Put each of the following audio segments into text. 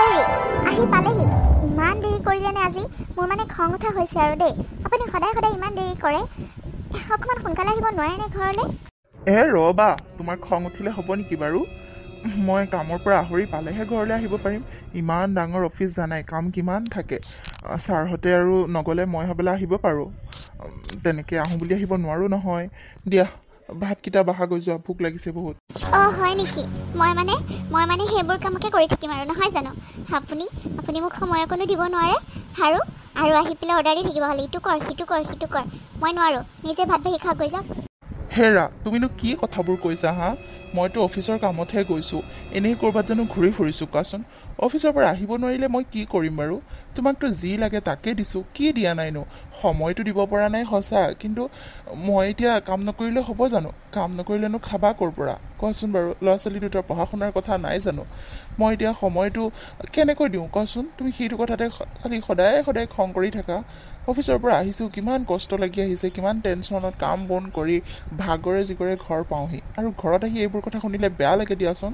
হেৰি আহি পালেহি ইমান দেৰি কৰিলেনে আজি মোৰ মানে খং উঠা হৈছে আৰু দেই আপুনি সদায় সদায় ইমান দেৰি কৰে অকণমান সোনকালে আহিব নোৱাৰেনে ঘৰলৈ ৰ'বা তোমাৰ খং উঠিলে হ'ব নেকি বাৰু মই কামৰ পৰা আহৰি পালেহে ঘৰলৈ আহিব পাৰিম ইমান ডাঙৰ অফিচ জানাই কাম কিমান থাকে ছাৰহঁতে আৰু নগ'লে মই হ'বলৈ আহিব পাৰোঁ তেনেকৈ আহোঁ বুলি আহিব নোৱাৰোঁ নহয় দিয়া ভাতকেইটা বাহাগৈ যোৱা ভোক লাগিছে বহুত হয় নেকি মই মানে সেইবোৰ কামকে কৰি থাকিম আৰু নহয় জানো আপুনি মোক সময় অকণো দিব নোৱাৰে আৰু আহি পেলাই অৰ্ডাৰ দি থাকিব হ'লে ইটো কৰ সিটো কৰ মই নোৱাৰোঁ নিজে ভাত বাঢ়ি খা গৈ যাওক হেৰা তুমিনো কি কথাবোৰ কৈছা হা মইতো অফিচৰ কামতহে গৈছোঁ এনেই ক'ৰবাত জানো ঘূৰি ফুৰিছোঁ কোৱাচোন অফিচৰ পৰা আহিব নোৱাৰিলে মই কি কৰিম বাৰু তোমাকতো যি লাগে তাকে দিছোঁ কি দিয়া নাইনো সময়টো দিব পৰা নাই সঁচা কিন্তু মই এতিয়া কাম নকৰিলে হ'ব জানো কাম নকৰিলেনো খাবা ক'ৰ পৰা কোৱাচোন বাৰু ল'ৰা ছোৱালী দুটাৰ পঢ়া শুনাৰ কথা নাই জানো মই এতিয়া সময়টো কেনেকৈ দিওঁ কোৱাচোন তুমি সেইটো কথাতে খালি সদায় সদায় খং কৰি থাকা অফিচৰ পৰা আহিছোঁ কিমান কষ্ট লাগি আহিছে কিমান টেনশ্যনত কাম বন কৰি ভাগৰে জিগৰে ঘৰ পাওঁহি আৰু ঘৰত আহি এইবোৰ কথা শুনিলে বেয়া লাগে দিয়াচোন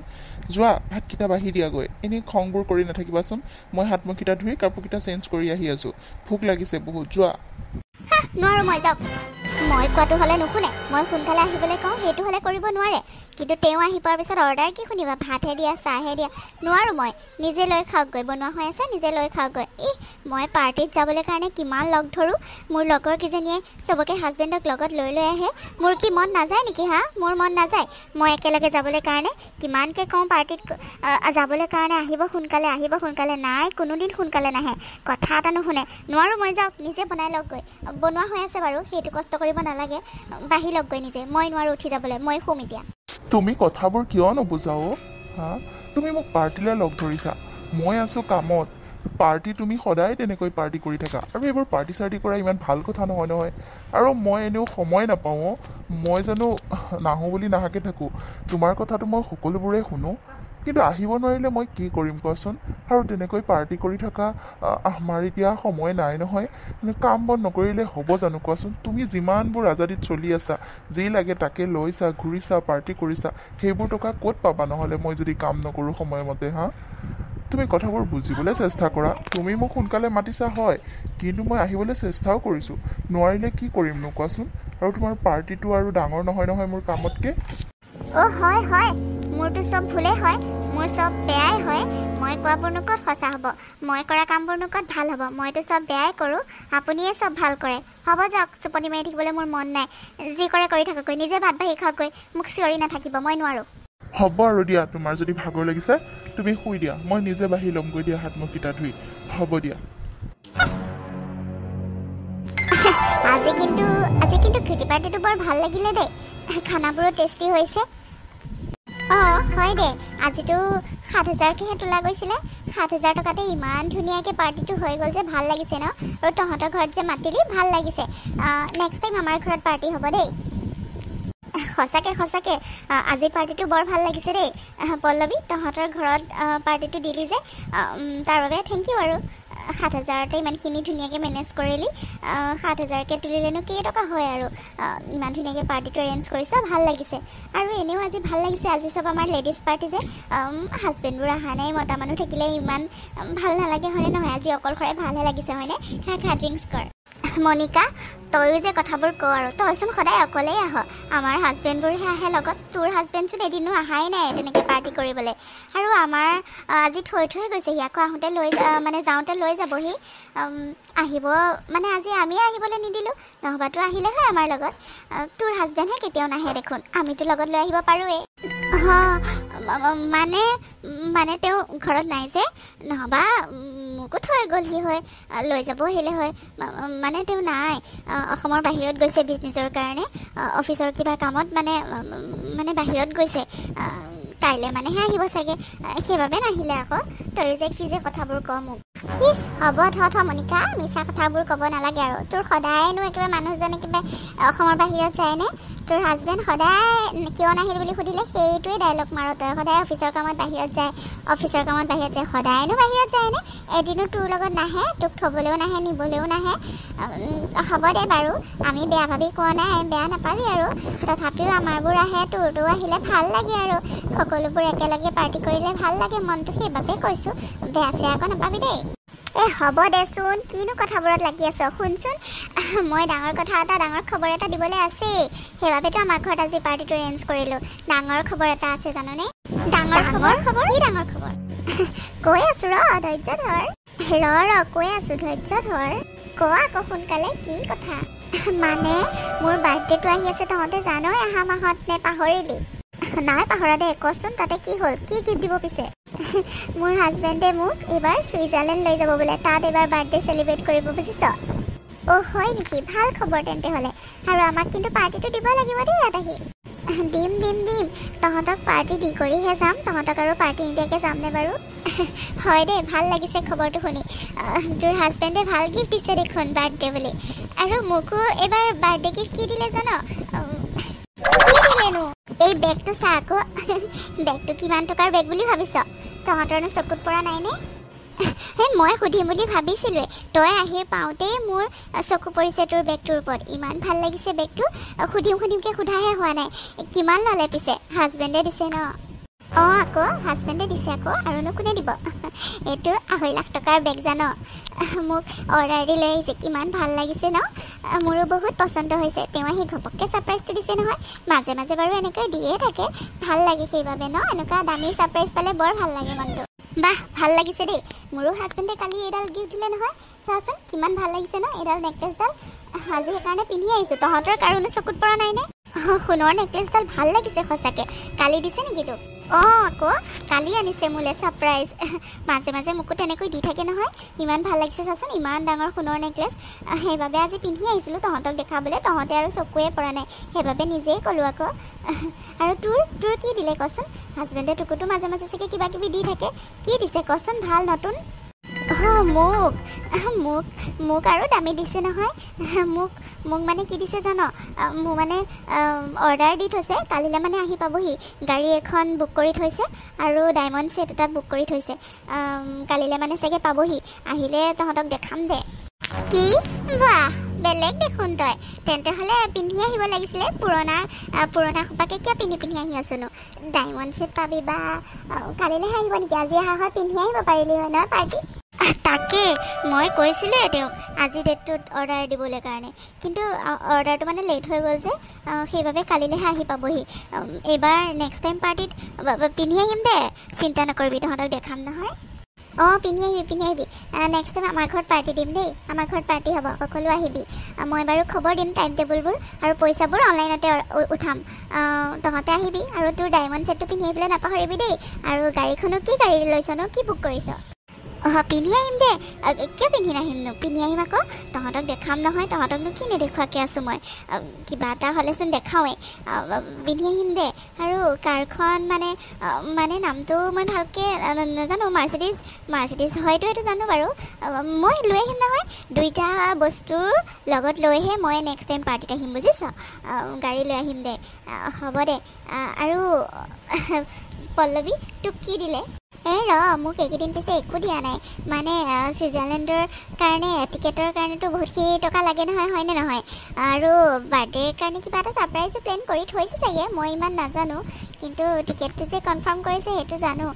যোৱা ভাতকেইটা বাঢ়ি দিয়াগৈ এনেই খংবোৰ কৰি নাথাকিবাচোন মই হাত মুখকেইটা ধুই কাপোৰকেইটা চেঞ্জ কৰি আহি আছোঁ ভোক লাগিছে বহুত যোৱা নোৱাৰোঁ মই যাওক মই কোৱাটো হ'লে নুশুনে মই সোনকালে আহিবলৈ কওঁ সেইটো হ'লে কৰিব নোৱাৰে কিন্তু তেওঁ আহি পোৱাৰ পিছত অৰ্ডাৰ কি শুনিবা ভাতহে দিয়া চাহে দিয়া নোৱাৰোঁ মই নিজে লৈ খাওকগৈ বনোৱা হৈ আছে নিজে লৈ খাওকগৈ মই পাৰ্টিত যাবলৈ কাৰণে কিমান লগ ধৰোঁ মোৰ লগৰ কেইজনীয়ে চবকে হাজবেণ্ডক লগত লৈ আহে মোৰ কি মন নাযায় নেকি মোৰ মন নাযায় মই একেলগে যাবলৈ কাৰণে কিমানকৈ কওঁ পাৰ্টিত যাবলৈ কাৰণে আহিব সোনকালে নাই কোনোদিন সোনকালে নাহে কথা এটা নুশুনে নোৱাৰোঁ মই যাওক নিজে বনাই লওকগৈ বনোৱা হৈ আছে বাৰু সেইটো কষ্ট কৰিব নালাগে বাঢ়ি লওকগৈ নিজে মই নোৱাৰোঁ উঠি যাবলৈ মই শুম এতিয়া তুমি কথাবোৰ কিয় নুবুজাও তুমি মোক পাৰ্টিলৈ লগ ধৰিছা মই আছোঁ কামত পাৰ্টি তুমি সদায় তেনেকৈ পাৰ্টি কৰি থাকা আৰু এইবোৰ পাৰ্টি চাৰ্টি কৰা ইমান ভাল কথা নহয় আৰু মই এনেও সময় নাপাওঁ মই জানো নাহোঁ বুলি নাহাকে থাকোঁ তোমাৰ কথাটো মই সকলোবোৰেই শুনো কিন্তু আহিব নোৱাৰিলে মই কি কৰিম কোৱাচোন আৰু তেনেকৈ পাৰ্টি কৰি থকা আমাৰ এতিয়া সময় নাই নহয় কাম বন নকৰিলে হ'ব জানো কোৱাচোন তুমি যিমানবোৰ আজাদিত চলি আছা যি লাগে তাকে লৈছা ঘূৰিছা পাৰ্টি কৰিছা সেইবোৰ টকা ক'ত পাবা নহ'লে মই যদি কাম নকৰোঁ সময়মতে তুমি কথাবোৰ বুজিবলৈ চেষ্টা কৰা তুমি মোক সোনকালে মাতিছা হয় কিন্তু মই আহিবলৈ চেষ্টাও কৰিছোঁ নোৱাৰিলে কি কৰিমনো কোৱাচোন আৰু তোমাৰ পাৰ্টিটো আৰু ডাঙৰ নহয় মোৰ কামতকৈ হয় মোৰতো চব ভুলেই হয় মোৰ চব বেয়াই হয় মই কোৱাবোৰনো ক'ত সঁচা হ'ব মই কৰা কামবোৰনো ক'ত ভাল হ'ব মইতো চব বেয়াই কৰোঁ আপুনিয়ে চব ভাল কৰে হ'ব যাওক চুপনি মাৰি থাকিবলৈ মোৰ মন নাই যি কৰে কৰি থাকগৈ নিজে ভাত বাঢ়ি খাওকগৈ মোক চিঞৰি নাথাকিব মই নোৱাৰোঁ হ'ব আৰু দিয়া তোমাৰ যদি ভাগৰ লাগিছে তুমি শুই দিয়া মই নিজে বাঢ়ি ল'মগৈ দিয়া হাত মুখকেইটা ধুই হ'ব দিয়া আজি কিন্তু কিটি পাৰ্টিটো বৰ ভাল লাগিলে দেই খানাবোৰো টেষ্টি হৈছে হয় দে আজিতো ৭,০০০কেহে তোলা গৈছিলে ৭,০০০ টকাতে ইমান ধুনীয়াকৈ পাৰ্টিটো হৈ গ'ল যে ভাল লাগিছে ন আৰু তহঁতৰ ঘৰত যে মাতিলি ভাল লাগিছে নেক্সট টাইম আমাৰ ঘৰত পাৰ্টি হ'ব দেই সঁচাকৈ আজি পাৰ্টিটো বৰ ভাল লাগিছে দেই পল্লৱী তহঁতৰ ঘৰত পাৰ্টিটো দিলি যে তাৰ বাবে থেংক ইউ আৰু ৭,০০০তে ইমানখিনি ধুনীয়াকৈ মেনেজ কৰিলি ৭,০০০কৈ তুলিলেনো কেইটকা হয় আৰু ইমান ধুনীয়াকৈ পাৰ্টিটো এৰেঞ্জ কৰিছ ভাল লাগিছে আৰু এনেও আজি ভাল লাগিছে আজি চব আমাৰ লেডিজ পাৰ্টি যে হাজবেণ্ডবোৰ অহা নাই মতা মানুহ থাকিলে ইমান ভাল নালাগে হয়নে নহয় আজি অকলশৰে ভালহে লাগিছে হয়নে খা ড্ৰিংকছ কৰ মনিকা তয়ো যে কথাবোৰ কওঁ আৰু তইচোন সদায় অকলেই আহ আমাৰ হাজবেণ্ডবোৰহে আহে লগত তোৰ হাজবেণ্ডচোন এদিনো অহাই নাই তেনেকৈ পাৰ্টি কৰিবলৈ আৰু আমাৰ আজি থৈ গৈছেহি আকৌ আহোঁতে যাওঁতে লৈ যাবহি আহিব মানে আজি আমিয়ে আহিবলৈ নিদিলোঁ নহবাতো আহিলে হয় আমাৰ লগত তোৰ হাজবেণ্ডহে কেতিয়াও নাহে দেখোন আমিতো লগত লৈ আহিব পাৰোঁৱেই মানে তেওঁ ঘৰত নাই যে নহবা মোকো থৈ গ'লহি হয় লৈ যাব আহিলে হয় মানে তেওঁ নাই অসমৰ বাহিৰত গৈছে বিজনেছৰ কাৰণে অফিচৰ কিবা কামত মানে বাহিৰত গৈছে কাইলৈ মানেহে আহিব চাগে সেইবাবে নাহিলে আকৌ তই যে কি যে কথাবোৰ ক মোক ইছ হ'ব থ মনিকা মিছা কথাবোৰ ক'ব নালাগে আৰু তোৰ সদায়নো একেবাৰে মানুহজন একেবাৰে অসমৰ বাহিৰত যায়নে তোৰ হাজবেণ্ড সদায় কিয় নাহিল বুলি সুধিলে সেইটোৱে ডাইলগ মাৰ তই সদায় অফিচৰ কামত বাহিৰত যায় সদায়নো বাহিৰত যায়নে এদিনো তোৰ লগত নাহে তোক থ'বলৈও নাহে নিবলৈও নাহে হ'ব দে বাৰু আমি বেয়া ভাবি কোৱা নাই বেয়া নাপাবি আৰু তথাপিও আমাৰবোৰ আহে তোৰতো আহিলে ভাল লাগে আৰু সকলোবোৰ একেলগে পাৰ্টি কৰিলে ভাল লাগে মনটো সেইবাবে কৈছোঁ বেয়া চেয়া আকৌ নাপাবি দেই হ'ব দেচোন কিনো কথাবোৰত লাগি আছ শুনচোন মই ডাঙৰ খবৰ এটা দিবলৈ আছেই সেইবাবেতো আমাৰ ঘৰত আজি পাৰ্টিটো এৰেঞ্জ কৰিলোঁ ডাঙৰ খবৰ এটা আছে জাননে ডাঙৰ খবৰ কি ডাঙৰ খবৰ কৈ আছোঁ ধৈৰ্য ধৰ কৈ আছোঁ ধৈৰ্য ধৰ ক আকৌ সোনকালে কি কথা মানে মোৰ বাৰ্থডেটো আহি আছে তহঁতে জানই অহা মাহত নে পাহৰিলি নাই পাহৰা দে কচোন তাতে কি হ'ল কি গিফ্ট দিব পিছে মোৰ হাজবেণ্ডে মোক এইবাৰ ছুইজাৰলেণ্ড লৈ যাব বোলে তাত এইবাৰ বাৰ্থডে চেলিব্ৰেট কৰিব বুজিছ হয় নেকি ভাল খবৰ তেন্তে হ'লে আৰু আমাক কিন্তু পাৰ্টিটো দিব লাগিব দেই ইয়াত আহি দিম তহঁতক পাৰ্টি দি কৰিহে যাম তহঁতক আৰু পাৰ্টি নিদিয়াকৈ যামনে বাৰু হয় দেই ভাল লাগিছে খবৰটো শুনি তোৰ হাজবেণ্ডে ভাল গিফ্ট দিছে দেখোন বাৰ্থডে বুলি আৰু মোকো এইবাৰ বাৰ্থডে গিফ্ট কি দিলে জান এই বেগটো চা আকৌ বেগটো কিমান টকাৰ বেগ বুলি ভাবিছ তহঁতৰনো চকুত পৰা নাইনে মই সুধিম বুলি ভাবিছিলোঁৱে তই আহি পাওঁতেই মোৰ চকু পৰিছে তোৰ বেগটোৰ ওপৰত ইমান ভাল লাগিছে বেগটো সুধিমকৈ সোধাহে হোৱা নাই কিমান ল'লে পিছে হাজবেণ্ডে দিছে ন আকৌ হাজবেণ্ডে দিছে আকৌ আৰুনো কোনে দিব এইটো 2.5 লাখ টকাৰ বেগ জান মোক অৰ্ডাৰ দি লৈ আহিছে কিমান ভাল লাগিছে ন মোৰো বহুত পচন্দ হৈছে তেওঁ আহি ঘপককৈ ছাৰপ্ৰাইজটো দিছে নহয় মাজে মাজে বাৰু এনেকৈ দিয়ে থাকে ভাল লাগে সেইবাবে ন এনেকুৱা দামী ছাৰপ্ৰাইজ পালে বৰ ভাল লাগে মনটো বাহ ভাল লাগিছে দেই মোৰো হাজবেণ্ডে কালি এইডাল গিফ্ট দিলে নহয় চাচোন কিমান ভাল লাগিছে ন এইডাল নেকলেছডাল আজি সেইকাৰণে পিন্ধি আহিছোঁ তহঁতৰ কাৰোনো চকুত পৰা নাইনে সোণৰ নেকলেছডাল ভাল লাগিছে সঁচাকৈ কালি দিছে নেকি তোক আকৌ কালি আনিছে মোলৈ ছাৰপ্ৰাইজ মাজে মাজে মোকো তেনেকৈ দি থাকে নহয় ইমান ভাল লাগিছে চাচোন ইমান ডাঙৰ সোণৰ নেকলেছ সেইবাবে আজি পিন্ধি আহিছিলোঁ তহঁতক দেখাবলৈ তহঁতে আৰু চকুৱে পৰা নাই সেইবাবে নিজেই ক'লোঁ আকৌ আৰু তোৰ কি দিলে কচোন হাজবেণ্ডে তোকোতো মাজে মাজে চাগে কিবা কিবি দি থাকে কি দিছে কচোন ভাল নতুন মোক আৰু দামী দিছে নহয় মোক মানে কি দিছে জান মোক মানে অৰ্ডাৰ দি থৈছে কালিলৈ মানে আহি পাবহি গাড়ী এখন বুক কৰি থৈছে আৰু ডায়মণ্ড ছেট এটা বুক কৰি থৈছে কালিলৈ মানে চাগে পাবহি আহিলে তহঁতক দেখাম যে কি বাহ বেলেগ দেখোন তই তেন্তে হ'লে পিন্ধি আহিব লাগিছিলে পুৰণা সোপাকে কিয় পিন্ধি আহি আছোনো ডায়মণ্ড ছেট পাবি বা কালিলৈহে আহিব নেকি আজি অহা হয় পিন্ধি আহিব পাৰিলি হয় নহয় পাৰ্টি তাকে মই কৈছিলোঁ তেওঁক আজি ডেটটোত অৰ্ডাৰ দিবলৈ কাৰণে কিন্তু অৰ্ডাৰটো মানে লেট হৈ গ'ল যে সেইবাবে কালিলৈহে আহি পাবহি এইবাৰ নেক্সট টাইম পাৰ্টিত পিন্ধি আহিম দে চিন্তা নকৰিবি তহঁতক দেখাম নহয় পিন্ধি আহিবি নেক্সট টাইম আমাৰ ঘৰত পাৰ্টি দিম দেই আমাৰ ঘৰত পাৰ্টি হ'ব সকলো আহিবি মই বাৰু খবৰ দিম টাইম টেবুলবোৰ আৰু পইচাবোৰ অনলাইনতে উঠাম তহঁতে আহিবি আৰু তোৰ ডায়মণ্ড ছেটটো পিন্ধি আহিবলৈ নাপাহৰিবি দেই আৰু গাড়ীখনো কি গাড়ী লৈছনো কি বুক কৰিছ পিন্ধি আহিম দে কিয় পিন্ধি নাহিমনো পিন্ধি আহিম আকৌ তহঁতক দেখাম নহয় তহঁতকনো কি নেদেখুৱাকৈ আছোঁ মই কিবা এটা হ'লেচোন দেখাওঁৱেই পিন্ধি আহিম দে আৰু কাৰখন মানে নামটো মই ভালকৈ নাজানো মাৰ্চিডিজ হয়তো এইটো জানো বাৰু মই লৈ আহিম নহয় দুইটা বস্তুৰ লগত লৈহে মই নেক্সট টাইম পাৰ্টিত আহিম বুজিছ গাড়ী লৈ আহিম দে হ'ব দে আৰু পল্লৱী তোক কি দিলে মোক এইকেইদিন পিছে একো দিয়া নাই মানে ছুইজাৰলেণ্ডৰ কাৰণে টিকেটৰ কাৰণেতো বহুতখিনি টকা লাগে নহয় হয়নে নহয় আৰু বাৰ্থডেৰ কাৰণে কিবা এটা ছাৰপ্ৰাইজো প্লেন কৰি থৈছে চাগে মই ইমান নাজানো কিন্তু টিকেটটো যে কনফাৰ্ম কৰিছে সেইটো জানো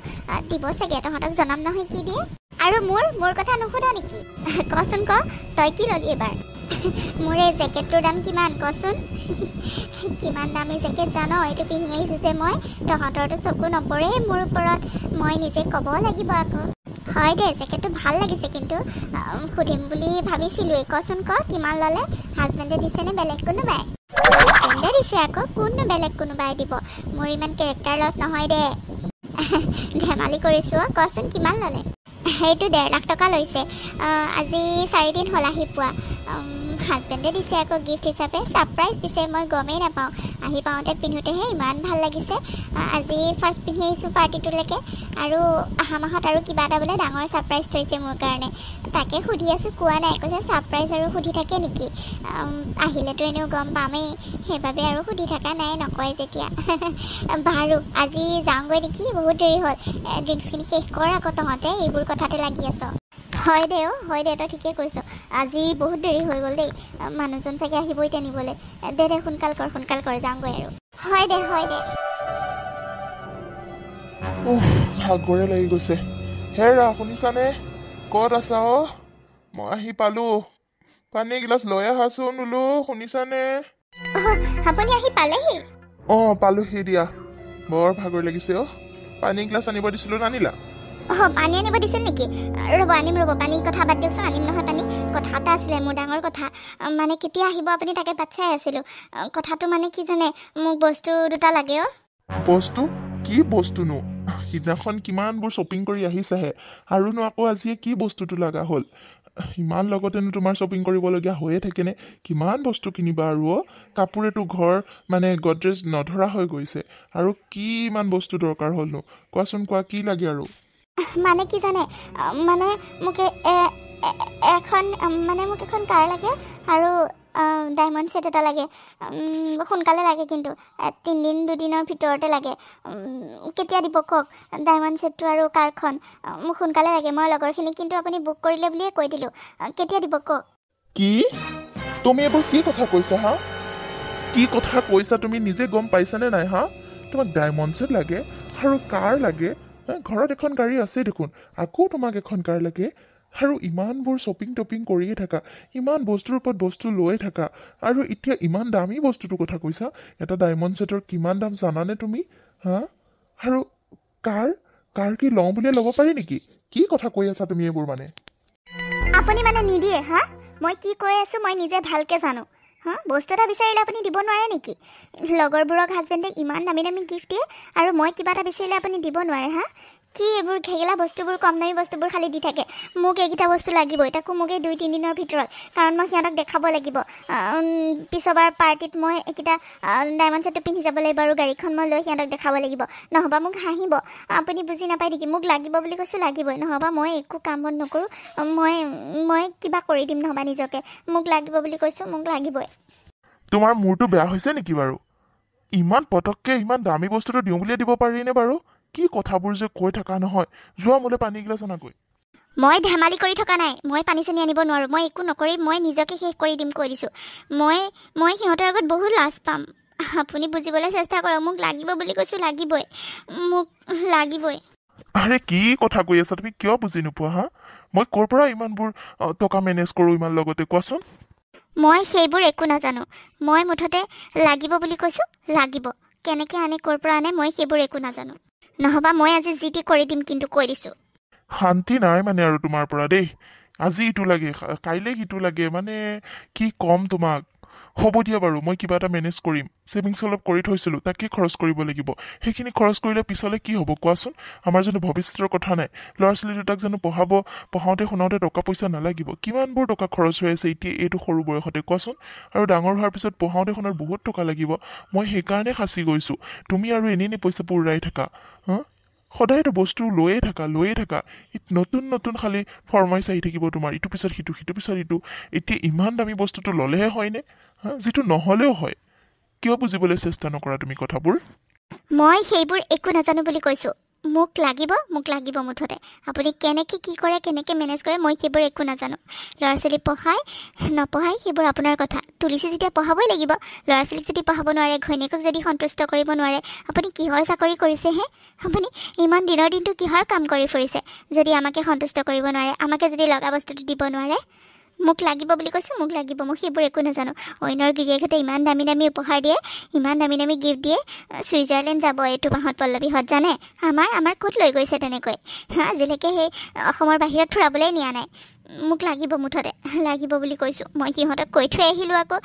দিব চাগে তহঁতক জনাম নহয় কি দিয়ে আৰু মোৰ কথা নুসুধ নেকি কচোন তই কি ল'লি এইবাৰ মোৰ এই জেকেটটোৰ দাম কিমান কচোন কিমান দামী জেকেট জান এইটো পিন্ধি আহিছোঁ যে মই তহঁতৰতো চকু নপৰে মোৰ ওপৰত মই নিজে ক'ব লাগিব আকৌ হয় দে জেকেটটো ভাল লাগিছে কিন্তু সুধিম বুলি ভাবিছিলোঁৱেই কচোন কিমান ল'লে হাজবেণ্ডে দিছেনে বেলেগ কোনোবাই হাজবেণ্ডে দিছে আকৌ কোননো বেলেগ কোনোবাই দিব মোৰ ইমান কেৰেক্টাৰ লছ নহয় দে ধেমালি কৰিছোঁ কচোন কিমান ল'লে সেইটো 1.5 লাখ টকা লৈছে আজি 4 দিন হ'ল আহি পোৱা হাজবেণ্ডে দিছে আকৌ গিফ্ট হিচাপে ছাৰপ্ৰাইজ পিছে মই গমেই নাপাওঁ আহি পাওঁতে পিন্ধোতেহে ইমান ভাল লাগিছে আজি ফাৰ্ষ্ট পিন্ধি আহিছোঁ পাৰ্টিটোলৈকে আৰু অহা মাহত আৰু কিবা এটা বোলে ডাঙৰ ছাৰপ্ৰাইজ থৈছে মোৰ কাৰণে তাকে সুধি আছোঁ কোৱা নাই কৈছে ছাৰপ্ৰাইজ আৰু সুধি থাকে নেকি আহিলেতো এনেও গম পামেই সেইবাবে আৰু সুধি থকা নাই নকয় যেতিয়া বাৰু আজি যাওঁগৈ নেকি বহুত দেৰি হ'ল ড্ৰিংকছখিনি শেষ কৰ আকৌ তহঁতে এইবোৰ কথাতে লাগি আছ হয় দে তই ঠিকে কৈছ আজি বহুত দেৰি হৈ গ'ল দেই মানুহজন চাগে আহিবই টানিবলৈ দে সোনকাল কৰ যাওঁগৈ আৰু হয় দে ভাগৰে লাগি গৈছে হেৰা শুনিছানে ক'ত আছা মই আহি পালোঁ পানী এগিলাচ লৈ আহাচোন বোলো শুনিছানে আপুনি আহি পালেহি পালোহি দিয়া বৰ ভাগৰ লাগিছে পানী এগিলাচ আনিব দিছিলোঁ নানিলা পানী আনিব দিছিল নেকি আনিম পানী কথা বাদ দিয়কচোন আনিম নহয় পানী কথা এটা আছিলে মোৰ ডাঙৰ কথা মানে কেতিয়া আহিব আপুনি তাকে বাট চাই আছিলোঁ কথাটো মানে কি জানে মোক বস্তু দুটা লাগে বস্তু কি বস্তুনো সিদিনাখন কিমানবোৰ শ্বপিং কৰি আহিছাহে আৰুনো আকৌ আজিয়ে কি বস্তুটো লগা হ'ল ইমান লগতেনো তোমাৰ শ্বপিং কৰিবলগীয়া হৈয়ে থাকেনে কিমান বস্তু কিনিবা আৰু কাপোৰেতো ঘৰ মানে গডৰেজ নধৰা হৈ গৈছে আৰু কি ইমান বস্তু দৰকাৰ হ'লনো কোৱাচোন কোৱা কি লাগে আৰু মানে কি জানে মানে মোক এখন কাৰ লাগে আৰু ডায়মণ্ড ছেট এটা লাগে সোনকালে লাগে কিন্তু 3-2 দিনৰ ভিতৰতে লাগে কেতিয়া দিব কওক ডায়মণ্ড ছেটটো আৰু কাৰখন মোক সোনকালে লাগে মই লগৰখিনি কিন্তু আপুনি বুক কৰিলে বুলিয়ে কৈ দিলোঁ কেতিয়া দিব কওক কি তুমি এইবোৰ কি কথা কৈছা কি কথা কৈছা তুমি নিজে গম পাইছানে নাই তোমাক ডায়মণ্ড ছেট লাগে আৰু কাৰ লাগে ঘৰত এখন গাড়ী আছে দেখোন আকৌ তোমাক এখন কাৰ লাগে আৰু ইমানবোৰ শ্বপিং টপিং কৰিয়ে থাকা ইমান বস্তুৰ ওপৰত বস্তু লৈ থাকা আৰু এতিয়া ইমান দামী বস্তুটোৰ কথা কৈছা এটা ডায়মণ্ড ছেটৰ কিমান দাম জানানে তুমি আৰু কাৰ কি লওঁ বুলিয়ে ল'ব পাৰি নেকি কি কথা কৈ আছা তুমি এইবোৰ মানে আপুনি মানে নিদিয়ে মই কি কৈ আছোঁ মই নিজে ভালকৈ জানো বস্তু এটা বিচাৰিলে আপুনি দিব নোৱাৰে নেকি লগৰবোৰক হাজবেণ্ডে ইমান দামী গিফ্ট দিয়ে আৰু মই কিবা এটা বিচাৰিলে আপুনি দিব নোৱাৰে কি এইবোৰ ঘেগেলা বস্তুবোৰ কম দামী বস্তুবোৰ খালি দি থাকে মোক এইকেইটা বস্তু লাগিবই তাকো মোক এই 2-3 দিনৰ ভিতৰত কাৰণ মই সিহঁতক দেখাব লাগিব পিছৰবাৰ পাৰ্টিত মই এইকেইটা ডায়মণ্ড ছেটটো পিন্ধি যাব লাগিব আৰু গাড়ীখন মই লৈ সিহঁতক দেখাব লাগিব নহ'বা মোক হাঁহিব আপুনি বুজি নাপায় নেকি মোক লাগিব বুলি কৈছোঁ লাগিবই নহ'বা মই একো কাম বন নকৰোঁ মই কিবা কৰি দিম নহ'বা নিজকে মোক লাগিব বুলি কৈছোঁ মোক লাগিবই তোমাৰ মূৰটো বেয়া হৈছে নেকি বাৰু ইমান পটককৈ ইমান দামী বস্তুটো দিওঁ বুলিয়ে দিব পাৰিনে বাৰু কি কথাবোৰ যে কৈ থকা নহয় যোৱা মোলৈ পানী এগিলাচ আনাগৈ মই ধেমালি কৰি থকা নাই মই পানী চানী আনিব নোৱাৰোঁ মই একো নকৰি মই নিজকে শেষ কৰি দিম কৈ দিছোঁ মই সিহঁতৰ আগত বহুত লাজ পাম আপুনি বুজিবলৈ চেষ্টা কৰক মোক লাগিব বুলি কৈছোঁ লাগিবই মোক লাগিবই আৰে কি কথা কৈ আছা তুমি কিয় বুজি নোপোৱা মই ক'ৰ পৰা ইমানবোৰ টকা মেনেজ কৰোঁ ইমান লগতে কোৱাচোন মই সেইবোৰ একো নাজানো মই মুঠতে লাগিব বুলি কৈছোঁ লাগিব কেনেকৈ আনে ক'ৰ পৰা আনে মই সেইবোৰ একো নাজানো নহ'বা মই আজি যি টি কৰি দিম কিন্তু কৈ দিছোঁ শান্তি নাই মানে আৰু তোমাৰ পৰা দেই আজি ইটো লাগে কাইলৈ সিটো লাগে মানে কি ক'ম তোমাক হ'ব দিয়া বাৰু মই কিবা এটা মেনেজ কৰিম ছেভিংছ অলপ কৰি থৈছিলোঁ তাকে খৰচ কৰিব লাগিব সেইখিনি খৰচ কৰিলে পিছলৈ কি হ'ব কোৱাচোন আমাৰ জানো ভৱিষ্যতৰ কথা নাই ল'ৰা ছোৱালী দুটাক জানো পঢ়াওঁতে শুনাওঁতে টকা পইচা নালাগিব কিমানবোৰ টকা খৰচ হৈ আছে এতিয়া এইটো সৰু বয়সতে কোৱাচোন আৰু ডাঙৰ হোৱাৰ পিছত পঢ়াওঁতে শুনাৰ বহুত টকা লাগিব মই সেইকাৰণে সাঁচি গৈছোঁ তুমি আৰু এনেই পইচাবোৰ উৰাই থাকা সদায়তো বস্তু লৈয়ে থাকা নতুন খালি ফৰমাইছ আহি থাকিব তোমাৰ ইটো পিছত সিটো পিছত ইটো এতিয়া ইমান দামী বস্তুটো ল'লেহে হয়নে যিটো নহ'লেও হয় কিয় বুজিবলৈ চেষ্টা নকৰা তুমি কথাবোৰ মই সেইবোৰ একো নাজানো বুলি কৈছোঁ মোক লাগিব মুঠতে আপুনি কেনেকৈ কি কৰে কেনেকৈ মেনেজ কৰে মই সেইবোৰ একো নাজানো ল'ৰা ছোৱালী পঢ়াই নপঢ়াই সেইবোৰ আপোনাৰ কথা তুলিছে যেতিয়া পঢ়াবই লাগিব ল'ৰা ছোৱালীক যদি পঢ়াব নোৱাৰে ঘৈণীয়েকক যদি সন্তুষ্ট কৰিব নোৱাৰে আপুনি কিহৰ চাকৰি কৰিছেহে আপুনি ইমান দিনৰ দিনটো কিহৰ কাম কৰি ফুৰিছে যদি আমাকে সন্তুষ্ট কৰিব নোৱাৰে আমাকে যদি লগা বস্তুটো দিব নোৱাৰে মোক লাগিব বুলি কৈছোঁ মোক লাগিব মই সেইবোৰ একো নাজানো অইনৰ গিৰিয়েকহঁতে ইমান দামী উপহাৰ দিয়ে ইমান দামী গিফ্ট দিয়ে ছুইজাৰলেণ্ড যাব এইটো মাহত পল্লৱীহঁত জানে আমাৰ ক'ত লৈ গৈছে তেনেকৈ আজিলৈকে সেই অসমৰ বাহিৰত ফুৰাবলৈ নিয়া নাই মোক লাগিব মুঠতে লাগিব বুলি কৈছোঁ মই সিহঁতক কৈ থৈ আহিলোঁ আকৌ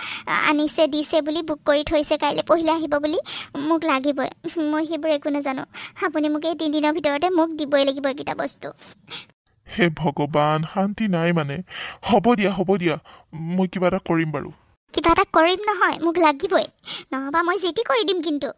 আনিছে দিছে বুলি বুক কৰি থৈছে কাইলৈ পঢ়িলে আহিব বুলি মোক লাগিবই মই সেইবোৰ একো নাজানো আপুনি মোক এই 3 দিনৰ ভিতৰতে মোক দিবই লাগিব এইকেইটা বস্তু হে ভগৱান শান্তি নাই মানে হ'ব দিয়া মই কিবা এটা কৰিম বাৰু কিবা এটা কৰিম নহয় মোক লাগিবই নহবা মই জিতি কৰি দিম কিন্তু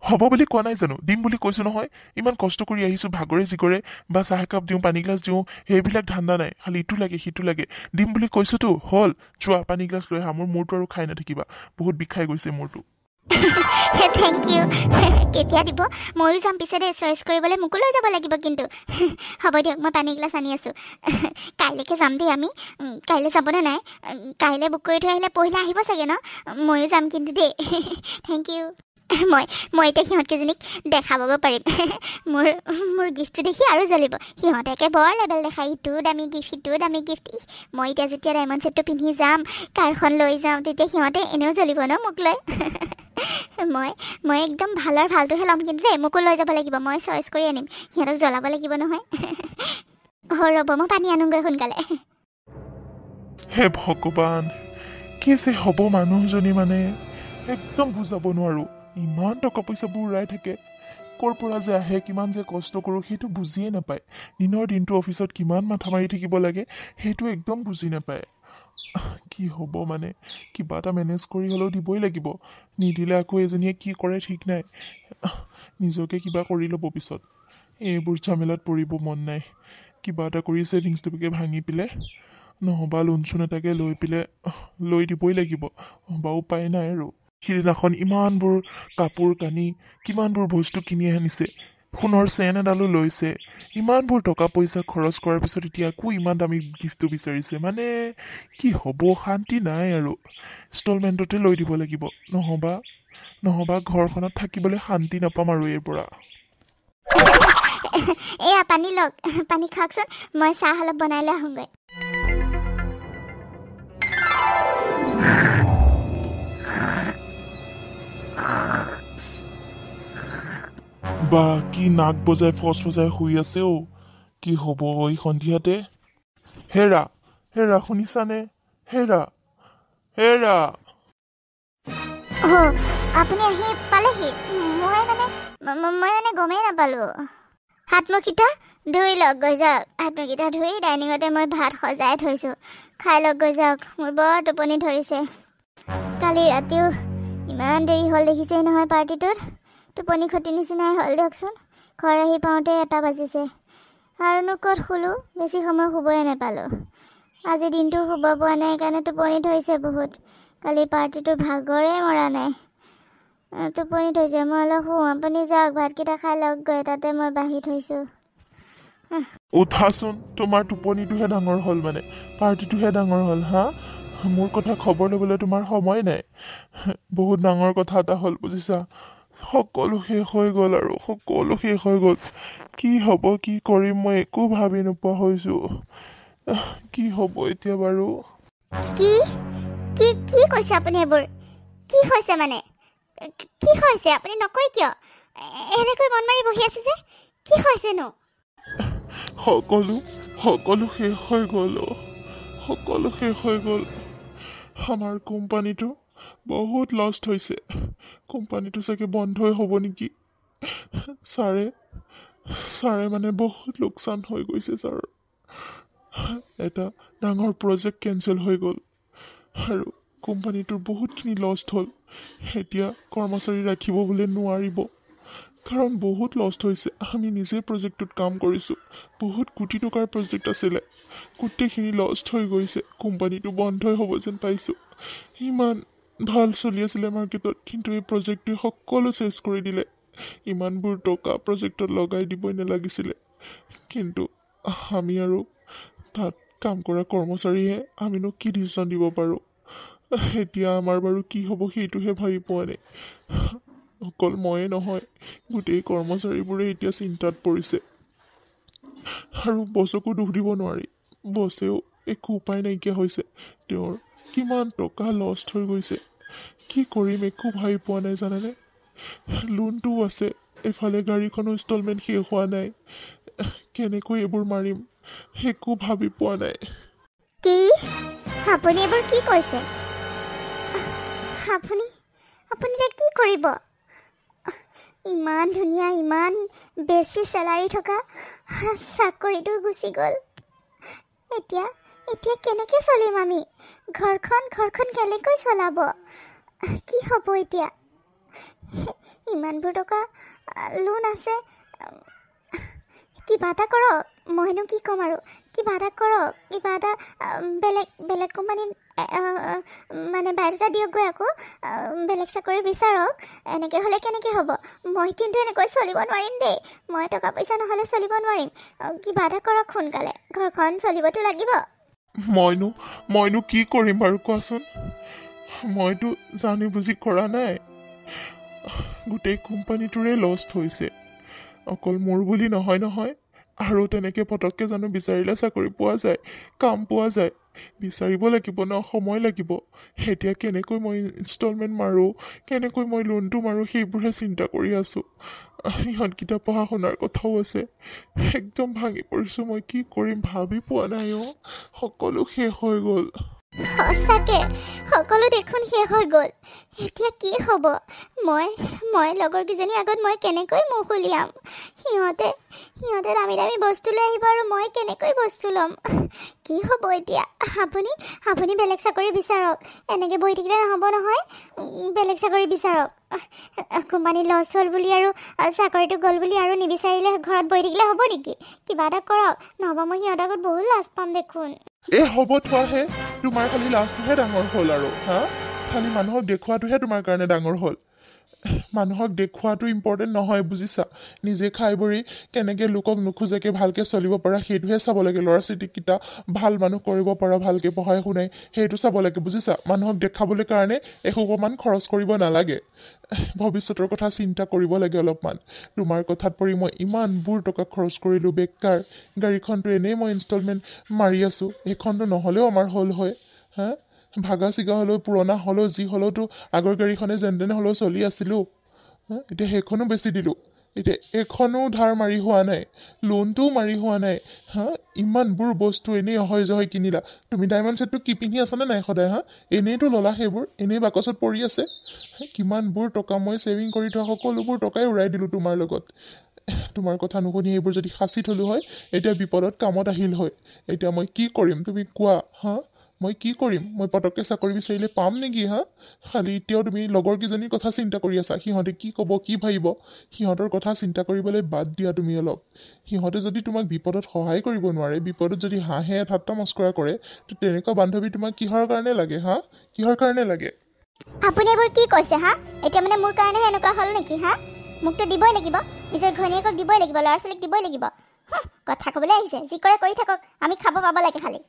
হ'ব বুলি কোৱা নাই জানো দিম বুলি কৈছো নহয় ইমান কষ্ট কৰি আহিছোঁ ভাগৰে জিগৰে বা চাহ একাপ দিওঁ পানী গিলাচ দিওঁ সেইবিলাক ধান্দা নাই খালি ইটো লাগে সিটো লাগে দিম বুলি কৈছোতো হ'ল যোৱা পানী গিলাচ লৈ আহা মোৰ মূৰটো আৰু খাই নাথাকিবা বহুত বিষাই গৈছে মূৰটো থেংক ইউ কেতিয়া দিব ময়ো যাম পিছে দেই চইচ কৰিবলৈ মোকো লৈ যাব লাগিব কিন্তু হ'ব দিয়ক মই পানী গিলাচ আনি আছোঁ কাইলৈকে যাম দেই আমি কাইলৈ যাবনে নাই কাইলৈ বুক কৰি থৈ আহিলে পৰহিলৈ আহিব চাগে ন ময়ো যাম কিন্তু দেই থেংক ইউ মই এতিয়া সিহঁতকেইজনীক দেখাব পাৰিম মোৰ গিফ্টটো দেখি আৰু জ্বলিব সিহঁতে একে বৰ লেবেল দেখায় ইটোও দামী গিফ্ট সিটোও দামী গিফ্ট মই এতিয়া যেতিয়া ডায়মণ্ড ছেটটো পিন্ধি যাম কাৰখন লৈ যাওঁ তেতিয়া সিহঁতে এনেও জ্বলিব ন মোক লৈ মই একদম ভালটোহে ল'ম কিন্তু দেই মোকো লৈ যাব লাগিব মই চইচ কৰি আনিম সিহঁতক জ্বলাব লাগিব নহয় ৰ'ব মই পানী আনোগৈ সোনকালে হে ভগৱান কি যে হ'ব মানুহজনী মানে একদম বুজাব নোৱাৰো ইমান টকা পইচাবোৰ উৰাই থাকে ক'ৰ পৰা যে আহে কিমান যে কষ্ট কৰোঁ সেইটো বুজিয়ে নাপায় দিনৰ দিনটো অফিচত কিমান মাথা মাৰি থাকিব লাগে সেইটো একদম বুজি নাপায় কি হ'ব মানে কিবা এটা মেনেজ কৰি হ'লেও দিবই লাগিব নিদিলে আকৌ এজনীয়ে কি কৰে ঠিক নাই নিজকে কিবা কৰি ল'ব পিছত এইবোৰ ঝামেলাত পৰিব মন নাই কিবা এটা কৰি ছেভিংছটোকে ভাঙি পেলাই নহবা লোন চোন এটাকে লৈ দিবই লাগিব বা উপায় নাই আৰু সিদিনাখন ইমানবোৰ কাপোৰ কানি কিমানবোৰ বস্তু কিনি আনিছে সোণৰ চেন এডালো লৈছে ইমানবোৰ টকা পইচা খৰচ কৰাৰ পিছত এতিয়া আকৌ ইমান দামী গিফ্টটো বিচাৰিছে মানে কি হ'ব শান্তি নাই আৰু ইনষ্টলমেণ্টতে লৈ দিব লাগিব নহবা ঘৰখনত থাকিবলৈ শান্তি নাপাম আৰু এই পৰা এয়া পানী লওক পানী খাওকচোন মই চাহ অলপ বনাই লৈ আহোঁগৈ বা কি নাক বজাই ফচ ফচাই শুই আছে অ কি হ'ব এই সন্ধিয়াতে হেৰা শুনিছানে হেৰা আপুনি আহি পালেহি মই মানে গমেই নাপালোঁ হাতমুখকেইটা ধুই লওক গৈ যাওক হাতমুখকেইটা ধুই ডাইনিঙতে মই ভাত সজাই থৈছোঁ খাই লওক গৈ যাওক মোৰ বৰ টোপনি ধৰিছে কালি ৰাতিও ইমান দেৰি হ'ল দেখিছেই নহয় পাৰ্টিটোত টোপনি ক্ষতি নিচিনাই হ'ল দিয়কচোন ঘৰ আহি পাওঁতে 1 বাজিছে আৰুনো ক'ত শুলোঁ বেছি সময় শুবই নাপালোঁ আজি দিনটো শুব পোৱা নাই কাৰণে টোপনি ধৰিছে বহুত কালি পাৰ্টিটোৰ ভাগৰে মৰা নাই টোপনি ধৰিছে মই অলপ শুওঁ আপুনি যাওক ভাতকেইটা খাই লওক গৈ তাতে মই বাঢ়ি থৈছোঁ উঠাচোন তোমাৰ টোপনিটোহে ডাঙৰ হ'ল মানে পাৰ্টিটোহে ডাঙৰ হ'ল হা মোৰ কথা খবৰ ল'বলৈ তোমাৰ সময় নাই বহুত ডাঙৰ কথা এটা হ'ল বুজিছা সকলো শেষ হৈ গ'ল আৰু সকলো শেষ হৈ গ'ল কি হ'ব কি কৰিম মই একো ভাবি নোপোৱা হৈছোঁ কি হ'ব এতিয়া বাৰু কি কৈছে আপুনি এইবোৰ কি হৈছে মানে কি হৈছে আপুনি নকয় কিয় এনেকৈ মন মাৰি বহি আছে যে কি হৈছেনো সকলো শেষ হৈ গ'ল সকলো শেষ হৈ গ'ল আমাৰ কোম্পানীটো বহুত লষ্ট হৈছে কোম্পানীটো চাগে বন্ধই হ'ব নেকি ছাৰে মানে বহুত লোকচান হৈ গৈছে ছাৰ এটা ডাঙৰ প্ৰজেক্ট কেঞ্চেল হৈ গ'ল আৰু কোম্পানীটোৰ বহুতখিনি লষ্ট হ'ল এতিয়া কৰ্মচাৰী ৰাখিব বোলে নোৱাৰিব কাৰণ বহুত লষ্ট হৈছে আমি নিজে প্ৰজেক্টটোত কাম কৰিছোঁ বহুত কোটি টকাৰ প্ৰজেক্ট আছিলে গোটেইখিনি লষ্ট হৈ গৈছে কোম্পানীটো বন্ধই হ'ব যেন পাইছোঁ ইমান ভাল চলি আছিলে মাৰ্কেটত কিন্তু এই প্ৰজেক্টটোৱে সকলো চেছ কৰি দিলে ইমানবোৰ টকা প্ৰজেক্টত লগাই দিবই নালাগিছিলে কিন্তু আমি আৰু তাত কাম কৰা কৰ্মচাৰীহে আমিনো কি ডিচিশ্যন দিব পাৰোঁ এতিয়া আমাৰ বাৰু কি হ'ব সেইটোহে ভাবি পোৱা নাই অকল ময়ে নহয় গোটেই কৰ্মচাৰীবোৰে এতিয়া চিন্তাত পৰিছে আৰু বছকো দুখ দিব নোৱাৰি বছেও একো উপায় নাইকিয়া হৈছে তেওঁৰ কিমান টকা লষ্ট হৈ গৈছে কি কৰিম একো ভাবি পোৱা নাই জানেনে লোনটোও আছে এফালে গাড়ীখনো ইনষ্টলমেণ্ট শেষ হোৱা নাই কেনেকৈ এইবোৰ মাৰিম একো ভাবি পোৱা নাই কি আপুনি এইবোৰ কি কৈছে আপুনি এতিয়া কি কৰিব ইমান ধুনীয়া ইমান বেছি চেলাৰী থকা চাকৰিটো গুচি গ'ল এতিয়া এতিয়া কেনেকৈ চলিম আমি? ঘৰখন কেনেকৈ চলাব? কি হ'ব এতিয়া? ইমানবোৰ টকা লোন আছে। কিবা এটা কৰক। মইনো কি ক'ম আৰু? কিবা এটা কৰক। কিবা এটা বেলেগ কোম্পানীত মানে বায়'ডাটা দিয়কগৈ আকৌ। বেলেগ চাকৰি বিচাৰক। এনেকৈ হ'লে কেনেকৈ হ'ব? মই কিন্তু এনেকৈ চলিব নোৱাৰিম দেই। মই টকা পইচা নহ'লে চলিব নোৱাৰিম। কিবা এটা কৰক সোনকালে। ঘৰখন চলিবতো লাগিব। মইনো কি কৰিম বাৰু কোৱাচোন? মইতো জানি বুজি কৰা নাই। গোটেই কোম্পানীটোৰে লষ্ট হৈছে। অকল মোৰ বুলি নহয়। আৰু তেনেকৈ পটককৈ জানো বিচাৰিলে চাকৰি পোৱা যায়, কাম পোৱা যায়? বিচাৰিব লাগিব ন, সময় লাগিব। এতিয়া কেনেকৈ মই ইনষ্টলমেণ্ট মাৰোঁ, কেনেকৈ মই লোনটো মাৰোঁ, সেইবোৰহে চিন্তা কৰি আছোঁ। ইহঁতকেইটা পঢ়া শুনাৰ কথাও আছে। একদম ভাঙি পৰিছোঁ। মই কি কৰিম ভাবি পোৱা নাই। সকলো শেষ হৈ গ'ল। সঁচাকৈ সকলো দেখোন শেষ হৈ গ'ল। এতিয়া কি হ'ব? মই লগৰকেইজনী আগত মই কেনেকৈ মুখ উলিয়াম? সিহঁতে দামী বস্তু লৈ আহিব আৰু মই কেনেকৈ বস্তু ল'ম? কি হ'ব এতিয়া? আপুনি বেলেগ চাকৰি বিচাৰক। এনেকৈ বহি থাকিলে নহ'ব নহয়। বেলেগ চাকৰি বিচাৰক। কোম্পানী লছ হ'ল বুলি আৰু চাকৰিটো গ'ল বুলি আৰু নিবিচাৰিলে ঘৰত বহি থাকিলে হ'ব নেকি? কিবা এটা কৰক, নহ'ব মই সিহঁতৰ আগত বহুত লাজ পাম দেখোন। হ'ব থোৱাহে। তোমাৰ খালি লাজটোহে ডাঙৰ হ'ল আৰু খালি মানুহক দেখুৱাটোহে তোমাৰ কাৰণে ডাঙৰ হ'ল। মানুহক দেখুৱাটো ইম্পৰ্টেণ্ট নহয়, বুজিছা? নিজে খাই বৰি কেনেকৈ লোকক নোখোজাকৈ ভালকৈ চলিব পাৰা সেইটোহে চাব লাগে। ল'ৰা ছোৱালীকেইটা ভাল মানুহ কৰিব পাৰা, ভালকৈ পঢ়াই শুনাই, সেইটো চাব লাগে, বুজিছা? মানুহক দেখাবলৈ কাৰণে এসোপামান খৰচ কৰিব নালাগে। ভৱিষ্যতৰ কথা চিন্তা কৰিব লাগে অলপমান। তোমাৰ কথাত পৰি মই ইমানবোৰ টকা খৰচ কৰিলোঁ বেকাৰ। গাড়ীখনটো এনেই মই ইনষ্টলমেণ্ট মাৰি আছোঁ। সেইখনটো নহ'লেও আমাৰ হ'ল হয়। ভাগা চিগা হ'লেও, পুৰণা হ'লেও, যি হ'লেওতো আগৰ গাড়ীখনে যেন তেনে হ'লেও চলি আছিলোঁ। এতিয়া সেইখনো বেচি দিলোঁ। এতিয়া এইখনো ধাৰ মাৰি হোৱা নাই, লোনটোও মাৰি হোৱা নাই। ইমানবোৰ বস্তু এনেই অহয় জহয় কিনিলা। তুমি ডায়মণ্ড ছেটটো কি পিন্ধি আছানে নাই সদায়? এনেইতো ল'লা সেইবোৰ, এনেই বাকচত পৰি আছে। কিমানবোৰ টকা মই ছেভিং কৰি থোৱা সকলোবোৰ টকাই উৰাই দিলোঁ তোমাৰ লগত। তোমাৰ কথা নুশুনি এইবোৰ যদি সাঁচি থলোঁ হয়, এতিয়া বিপদত কামত আহিল হয়। এতিয়া মই কি কৰিম তুমি কোৱা? মই কি কৰিম? মই পটককৈ চাকৰি বিচাৰিলে পাম নেকি? খালি এতিয়াও তুমি লগৰকেইজনীৰ কথা চিন্তা কৰি আছা। সিহঁতে কি ক'ব, কি ভাবিব? সিহঁতৰ কথা চিন্তা কৰিবলৈ বাদ দিয়া তুমি অলপ। সিহঁতে যদি তোমাক বিপদত সহায় কৰিব নোৱাৰে, বিপদত যদি হাঁহে ঠাট্টা মস্কৰা কৰে, তো তেনেকুৱা বান্ধৱী তোমাক কিহৰ কাৰণে লাগে? কিহৰ কাৰণে লাগে? আপুনি এইবোৰ কি কৈছে? এতিয়া মানে মোৰ কাৰণেহে এনেকুৱা হ'ল নেকি? মোকতো দিবই লাগিব। নিজৰ ঘৈণীয়েকক দিবই লাগিব, ল'ৰা ছোৱালীক দিবই লাগিব। কথা ক'বলৈ আহিছে, যি কৰে কৰি থাকক। আমি খাব পাব লাগে খালি।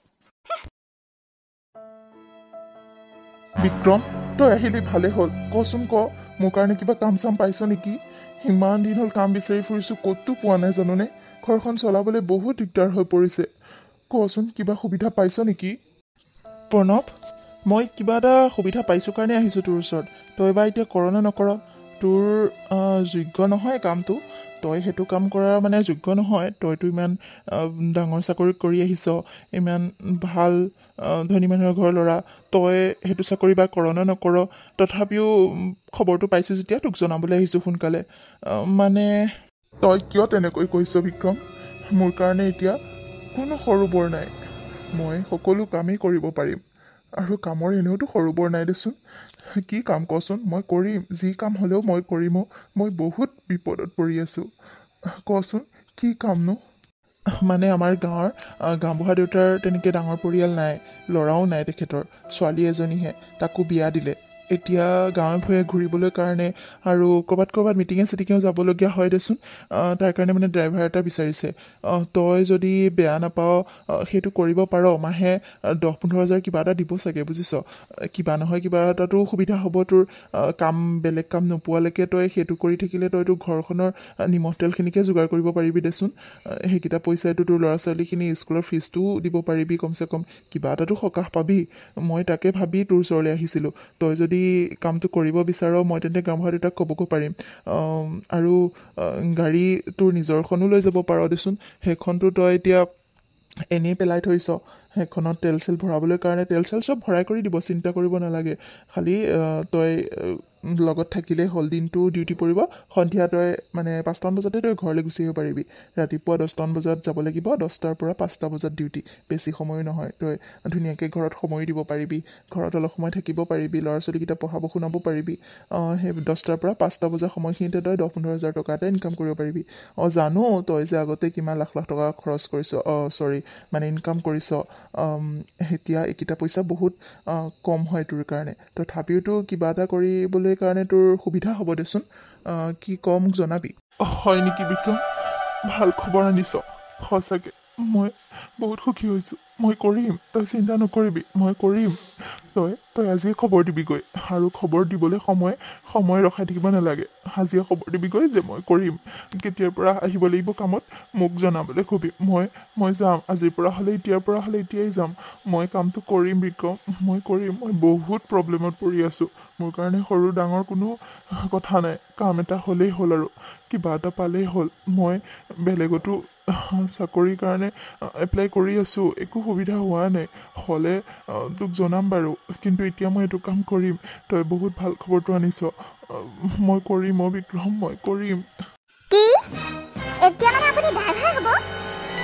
বিক্ৰম, তই আহিলি ভালে হ'ল। কচোন ক, মোৰ কাৰণে কিবা কাম চাম পাইছ নেকি? ইমান দিন হ'ল কাম বিচাৰি ফুৰিছোঁ, ক'তো পোৱা নাই জাননে। ঘৰখন চলাবলৈ বহুত দিগদাৰ হৈ পৰিছে। কচোন, কিবা সুবিধা পাইছ নেকি? প্ৰণৱ, মই কিবা এটা সুবিধা পাইছোঁ কাৰণে আহিছোঁ তোৰ ওচৰত। তই বা এতিয়া কৰ নে নকৰ? তোৰ যোগ্য নহয় কামটো। তই সেইটো কাম কৰাৰ মানে যোগ্য নহয়। তইতো ইমান ডাঙৰ চাকৰি কৰি আহিছ, ইমান ভাল ধনী মানুহৰ ঘৰৰ ল'ৰা। তই সেইটো চাকৰি বা কৰ নে নকৰ? তথাপিও খবৰটো পাইছোঁ যেতিয়া তোক জনাবলৈ আহিছোঁ সোনকালে। মানে তই কিয় তেনেকৈ কৈছ বিক্ৰম? মোৰ কাৰণে এতিয়া কোনো সৰু বৰ নাই। মই সকলো কামেই কৰিব পাৰিম। আৰু কামৰ এনেওতো সৰু বৰ নাই দেচোন। কি কাম কচোন? মই কৰিম, যি কাম হ'লেও মই কৰিমো। মই বহুত বিপদত পৰি আছোঁ। কচোন কি কামনো? মানে আমাৰ গাঁওবুঢ়া দেউতাৰ তেনেকৈ ডাঙৰ পৰিয়াল নাই, ল'ৰাও নাই তেখেতৰ, ছোৱালী এজনীহে, তাকো বিয়া দিলে। এতিয়া গাঁৱে ভূঞে ঘূৰিবলৈ কাৰণে আৰু ক'ৰবাত মিটিঙে চিটিঙেও যাবলগীয়া হয় দেচোন। তাৰ কাৰণে মানে ড্ৰাইভাৰ এটা বিচাৰিছে। তই যদি বেয়া নাপাৱ সেইটো কৰিব পাৰ। মাহে 10-15 হাজাৰ কিবা এটা দিব চাগে, বুজিছ? কিবা নহয় কিবা এটাতো সুবিধা হ'ব তোৰ। বেলেগ কাম নোপোৱালৈকে তই সেইটো কৰি থাকিলে তইতো ঘৰখনৰ নিমখ তেলখিনিকে যোগাৰ কৰিব পাৰিবি দেচোন। সেইকেইটা পইচাইতো তোৰ ল'ৰা ছোৱালীখিনি স্কুলৰ ফিজটোও দিব পাৰিবি। কমচে কম কিবা এটাতো সকাহ পাবি। মই তাকে ভাবি তোৰ ওচৰলৈ আহিছিলোঁ। তই যদি কামটো কৰিব বিচাৰ, মই তেন্তে গাঁওবুঢ়া দেউতাক ক'বগৈ পাৰিম। আৰু গাড়ী তোৰ নিজৰখনো লৈ যাব পাৰ দেচোন। সেইখনতো তই এতিয়া এনেই পেলাই থৈছ। সেইখনত তেল চেল ভৰাবলৈ কাৰণে তেল চেল চব ভৰাই কৰি দিব, চিন্তা কৰিব নালাগে। খালি তই লগত থাকিলেই হ'ল দিনটো ডিউটি পৰিব সন্ধিয়া তই মানে 5টামান বজাতে তই ঘৰলৈ গুচি আহিব পাৰিবি ৰাতিপুৱা 10টামান বজাত যাব লাগিব 10টাৰ পৰা 5টা বজাত ডিউটি বেছি সময়ো নহয় তই ধুনীয়াকৈ ঘৰত সময় দিব পাৰিবি ঘৰত অলপ সময় থাকিব পাৰিবি ল'ৰা ছোৱালীকেইটা পঢ়াব শুনাব পাৰিবি সেই 10টাৰ পৰা 5টা বজাৰ সময়খিনিতে তই 10-15 হাজাৰ টকা এটা ইনকাম কৰিব পাৰিবি জানো তই যে আগতে কিমান লাখ লাখ টকা খৰচ কৰিছ মানে ইনকাম কৰিছ এতিয়া এইকেইটা পইচা বহুত কম হয় তোৰ কাৰণে তথাপিওতো কিবা এটা কৰিবলৈ কাৰণে তোৰ সুবিধা হ'ব দেচোন কি ক মোক জনাবি হয় নেকি বিক্ৰম ভাল খবৰ আনিছ সঁচাকৈ মই বহুত সুখী হৈছোঁ মই কৰিম তই চিন্তা নকৰিবি মই কৰিম তই আজিয়ে খবৰ দিবিগৈ আৰু খবৰ দিবলৈ সময় ৰখাই থাকিব নালাগে আজিয়ে খবৰ দিবিগৈ যে মই কৰিম কেতিয়াৰ পৰা আহিব লাগিব কামত মোক জনাবলৈ কবি মই যাম আজিৰ পৰা হ'লে এতিয়াৰ পৰা হ'লে এতিয়াই যাম মই কামটো কৰিম বিক্ৰম মই কৰিম মই বহুত প্ৰব্লেমত পৰি আছোঁ মোৰ কাৰণে সৰু ডাঙৰ কোনো কথা নাই কাম এটা হ'লেই হ'ল আৰু কিবা এটা পালেই হ'ল মই বেলেগতো চাকৰিৰ কাৰণে এপ্লাই কৰি আছোঁ একো সুবিধা হোৱা নাই হ'লে তোক জনাম বাৰু কিন্তু এতিয়া মই এইটো কাম কৰিম তই বহুত ভাল খবৰটো আনিছ মই কৰিম বিক্ৰম মই কৰিম কি এতিয়া মানে আপুনি ড্ৰাইভাৰ হ'ব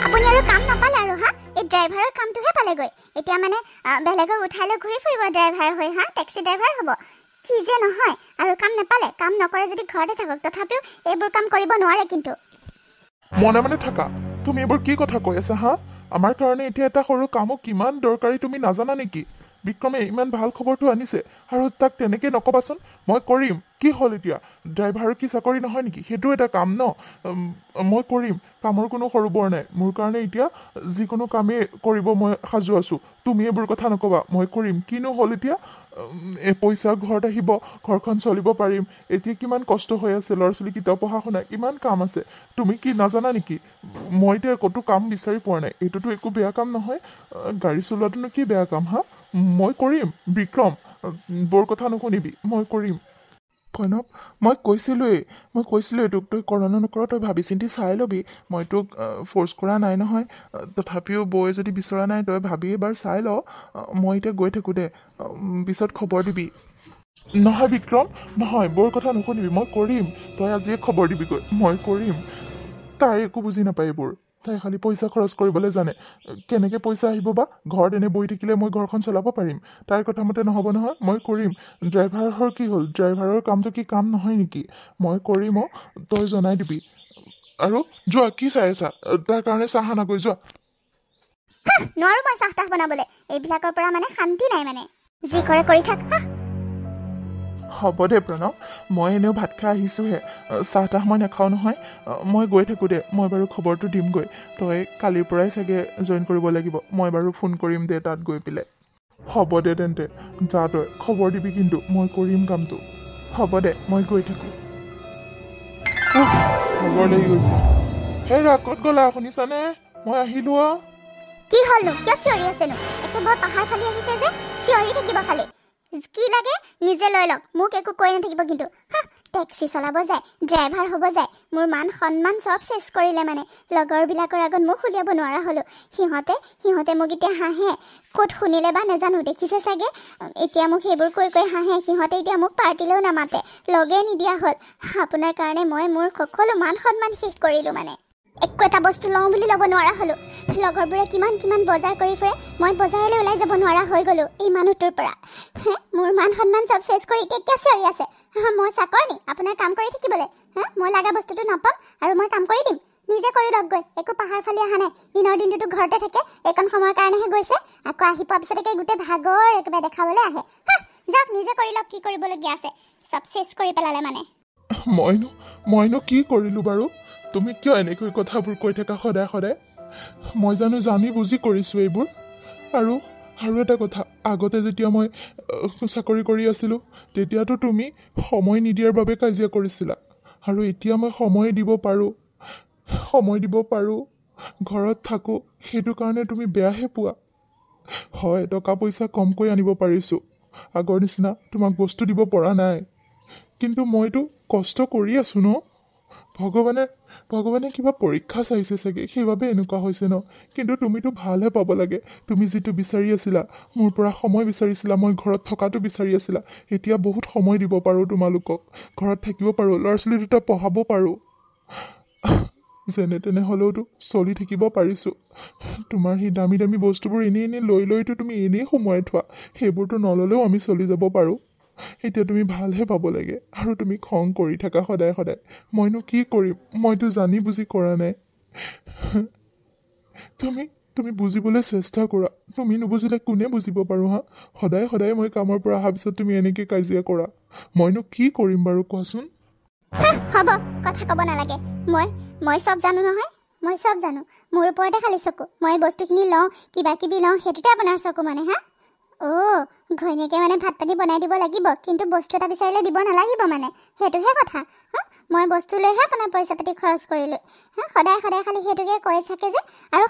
আপুনি আৰু কাম নাপালে আৰু হা এই ড্ৰাইভাৰৰ কামটোহে পালেগৈ এতিয়া মানে বেলেগক উঠাই লৈ ঘূৰি ফুৰিব ড্ৰাইভাৰ হৈ হা টেক্সি ড্ৰাইভাৰ হ'ব কি যে নহয় আৰু কাম নাপালে কাম নকৰে যদি ঘৰতে থাকক তথাপিও এইবোৰ কাম কৰিব নোৱাৰে কিন্তু মনে থাকা তুমি এইবোৰ কি কথা কৈ আছা হা আমাৰ কাৰণে এতিয়া এটা সৰু কামো কিমান দৰকাৰী তুমি নাজানা নেকি বিক্ৰমে ইমান ভাল খবৰটো আনিছে আৰু তাক তেনেকৈ নকবাচোন মই কৰিম কি হ'ল এতিয়া ড্ৰাইভাৰৰ কি চাকৰি নহয় নেকি সেইটো এটা কাম ন মই কৰিম কামৰ কোনো সৰু বৰ নাই মোৰ কাৰণে এতিয়া যিকোনো কামেই কৰিব মই সাজু আছোঁ তুমি এইবোৰ কথা নকবা মই কৰিম কিনো হ'ল এতিয়া পইচা ঘৰত আহিব ঘৰখন চলিব পাৰিম এতিয়া কিমান কষ্ট হৈ আছে ল'ৰা ছোৱালী কিতাপ পঢ়া শুনা কিমান কাম আছে তুমি কি নাজানা নেকি মই এতিয়া ক'তো কাম বিচাৰি পোৱা নাই এইটোতো একো বেয়া কাম নহয় গাড়ী চলোৱাটোনো কি বেয়া কাম হা মই কৰিম বিক্ৰম বৰ কথা নুশুনিবি মই কৰিম প্ৰণৱ মই কৈছিলোঁৱেই তোক তই কৰ নকৰ তই ভাবি চিন্তি চাই ল'বি মই তোক ফ'ৰ্চ কৰা নাই নহয় তথাপিও বৌয়ে যদি বিচৰা নাই তই ভাবি এবাৰ চাই ল মই এতিয়া গৈ থাকোঁ দে পিছত খবৰ দিবি নহয় বিক্ৰম নহয় বৰ কথা নুশুনিবি মই কৰিম তই আজিয়ে খবৰ দিবিগৈ মই কৰিম তাই একো বুজি নাপায় এইবোৰ তাই খালি পইচা খৰচ কৰিবলৈ জানে কেনেকৈ পইচা আহিব বা ঘৰত এনে বহি থাকিলে মই ঘৰখন চলাব পাৰিম তাইৰ কথা মতে নহ'ব নহয় মই কৰিম ড্ৰাইভাৰৰ কি হ'ল ড্ৰাইভাৰৰ কামটো কি কাম নহয় নেকি মই কৰিম তই জনাই দিবি আৰু যোৱা কি চাই আছা তাৰ কাৰণে চাহ আনাগৈ যোৱা নোৱাৰো মই চাহ তাহ বনাবলৈ এইবিলাকৰ পৰা মানে শান্তি নাই মানে যি কৰে কৰি থাক হ'ব দে প্ৰণৱ মই এনেও ভাত খাই আহিছোঁহে চাহ তাহ মই নাখাওঁ নহয় মই গৈ থাকোঁ দে মই বাৰু খবৰটো দিমগৈ তই কালিৰ পৰাই চাগে জইন কৰিব লাগিব মই বাৰু ফোন কৰিম দে তাত গৈ পেলাই হ'ব দে তেন্তে যা তই খবৰ দিবি কিন্তু মই কৰিম কামটো হ'ব দে মই গৈ থাকোঁ খবৰ লাগি গৈছে হেৰা ক'ত গ'লা শুনিছানে মই আহিলোঁ কি হ'লনো কিয় চিঞৰি আছেনো একেবাৰে পাহাৰ ফালি আহিছে যে চিঞৰি থাকিব খালি কি লাগে নিজে লৈ লওক মোক একো কৈ নাথাকিব কিন্তু টেক্সি চলাব যায় ড্ৰাইভাৰ হ'ব যায় মোৰ মান সন্মান চব চেছ কৰিলে মানে লগৰবিলাকৰ আগত মোক উলিয়াব নোৱাৰা হ'লোঁ সিহঁতে মোক এতিয়া হাঁহে ক'ত শুনিলে বা নাজানো দেখিছে চাগে এতিয়া মোক সেইবোৰ কৈ হাঁহে সিহঁতে এতিয়া মোক পাৰ্টিলৈও নামাতে লগে নিদিয়া হ'ল আপোনাৰ কাৰণে মই মোৰ সকলো মান সন্মান শেষ কৰিলোঁ মানে একো এটা বস্তু লওঁ বুলি ল'ব নোৱাৰা হ'লোঁ লগৰবোৰে কিমান বজাৰ কৰি ফুৰে মই বজাৰলৈ ওলাই যাব নোৱাৰা হৈ গ'লোঁ এই মানুহটোৰ পৰা মোৰ মান সন্মান চব চেছ কৰি এতিয়া কিয় চিঞৰি আছে মই চাকৰি আপোনাৰ কাম কৰি থাকিবলৈ মই লগা বস্তুটো নাপাম আৰু মই কাম কৰি দিম নিজে কৰি লওক গৈ একো পাহাৰ ফালি অহা নাই দিনৰ দিনটোতো ঘৰতে থাকে এইকণ সময়ৰ কাৰণেহে গৈছে আকৌ আহি পোৱাৰ পিছত গোটেই ভাগৰ একেবাৰে দেখাবলৈ আহে যাওক নিজে কৰি লওক কি কৰিবলগীয়া আছে চব চেছ কৰি পেলালে মানে মইনো কি কৰিলোঁ বাৰু তুমি কিয় এনেকৈ কথাবোৰ কৈ থাকা সদায় মই জানি বুজি কৰিছোঁ এইবোৰ আৰু এটা কথা আগতে যেতিয়া মই চাকৰি কৰি আছিলোঁ তেতিয়াতো তুমি সময় নিদিয়াৰ বাবে কাজিয়া কৰিছিলা আৰু এতিয়া মই সময় দিব পাৰোঁ ঘৰত থাকোঁ সেইটো কাৰণে তুমি বেয়াহে পোৱা হয় টকা পইচা কমকৈ আনিব পাৰিছোঁ আগৰ নিচিনা তোমাক বস্তু দিব পৰা নাই কিন্তু মইতো কষ্ট কৰি আছোঁ ন ভগৱানে ভগৱানে কিবা পৰীক্ষা চাইছে চাগে, সেইবাবে এনেকুৱা হৈছে ন। কিন্তু তুমিতো ভালহে পাব লাগে। তুমি যিটো বিচাৰি আছিলা, মোৰ পৰা সময় বিচাৰিছিলা, মই ঘৰত থকাটো বিচাৰি আছিলা, এতিয়া বহুত সময় দিব পাৰোঁ তোমালোকক, ঘৰত থাকিব পাৰোঁ, ল'ৰা ছোৱালী দুটা পঢ়াব পাৰোঁ, যেনে তেনে হ'লেওতো চলি থাকিব পাৰিছোঁ। তোমাৰ সেই দামী দামী বস্তুবোৰ এনেই লৈতো তুমি এনেই সোমোৱাই থোৱা, সেইবোৰতো নল'লেও আমি চলি যাব পাৰোঁ। এতিয়া তুমি ভালহে পাব লাগে, আৰু তুমি খং কৰি থাকা সদায় সদায়। মইনো কি কৰিম, মইতো জানি বুজি কৰা নাই। তুমি বুজিবলৈ চেষ্টা কৰা, তুমি নুবুজিলে কোনে বুজিব পাৰোঁ হা। সদায় সদায় মই কামৰ পৰা অহাৰ পিছত তুমি এনেকৈ কাজিয়া কৰা, মইনো কি কৰিম বাৰু কোৱাচোন। হ'ব, কথা ক'ব নালাগে। মই চব জানো নহয়, মই চব জানো। মোৰ ওপৰতে খালি চকু। মই বস্তুখিনি লওঁ, কিবা কিবি লওঁ, সেইটোতে আপোনাৰ চকু মানে হা। ঘৈণীয়েকে মানে ভাত পানী বনাই দিব লাগিব, কিন্তু বস্তু এটা বিচাৰিলে দিব নালাগিব মানে, সেইটোহে কথা হা। মই বস্তু লৈহে আপোনাৰ পইচা পাতি খৰচ কৰিলোঁ হা। সদায় সদায় খালি সেইটোকে কৈ থাকে যে। আৰু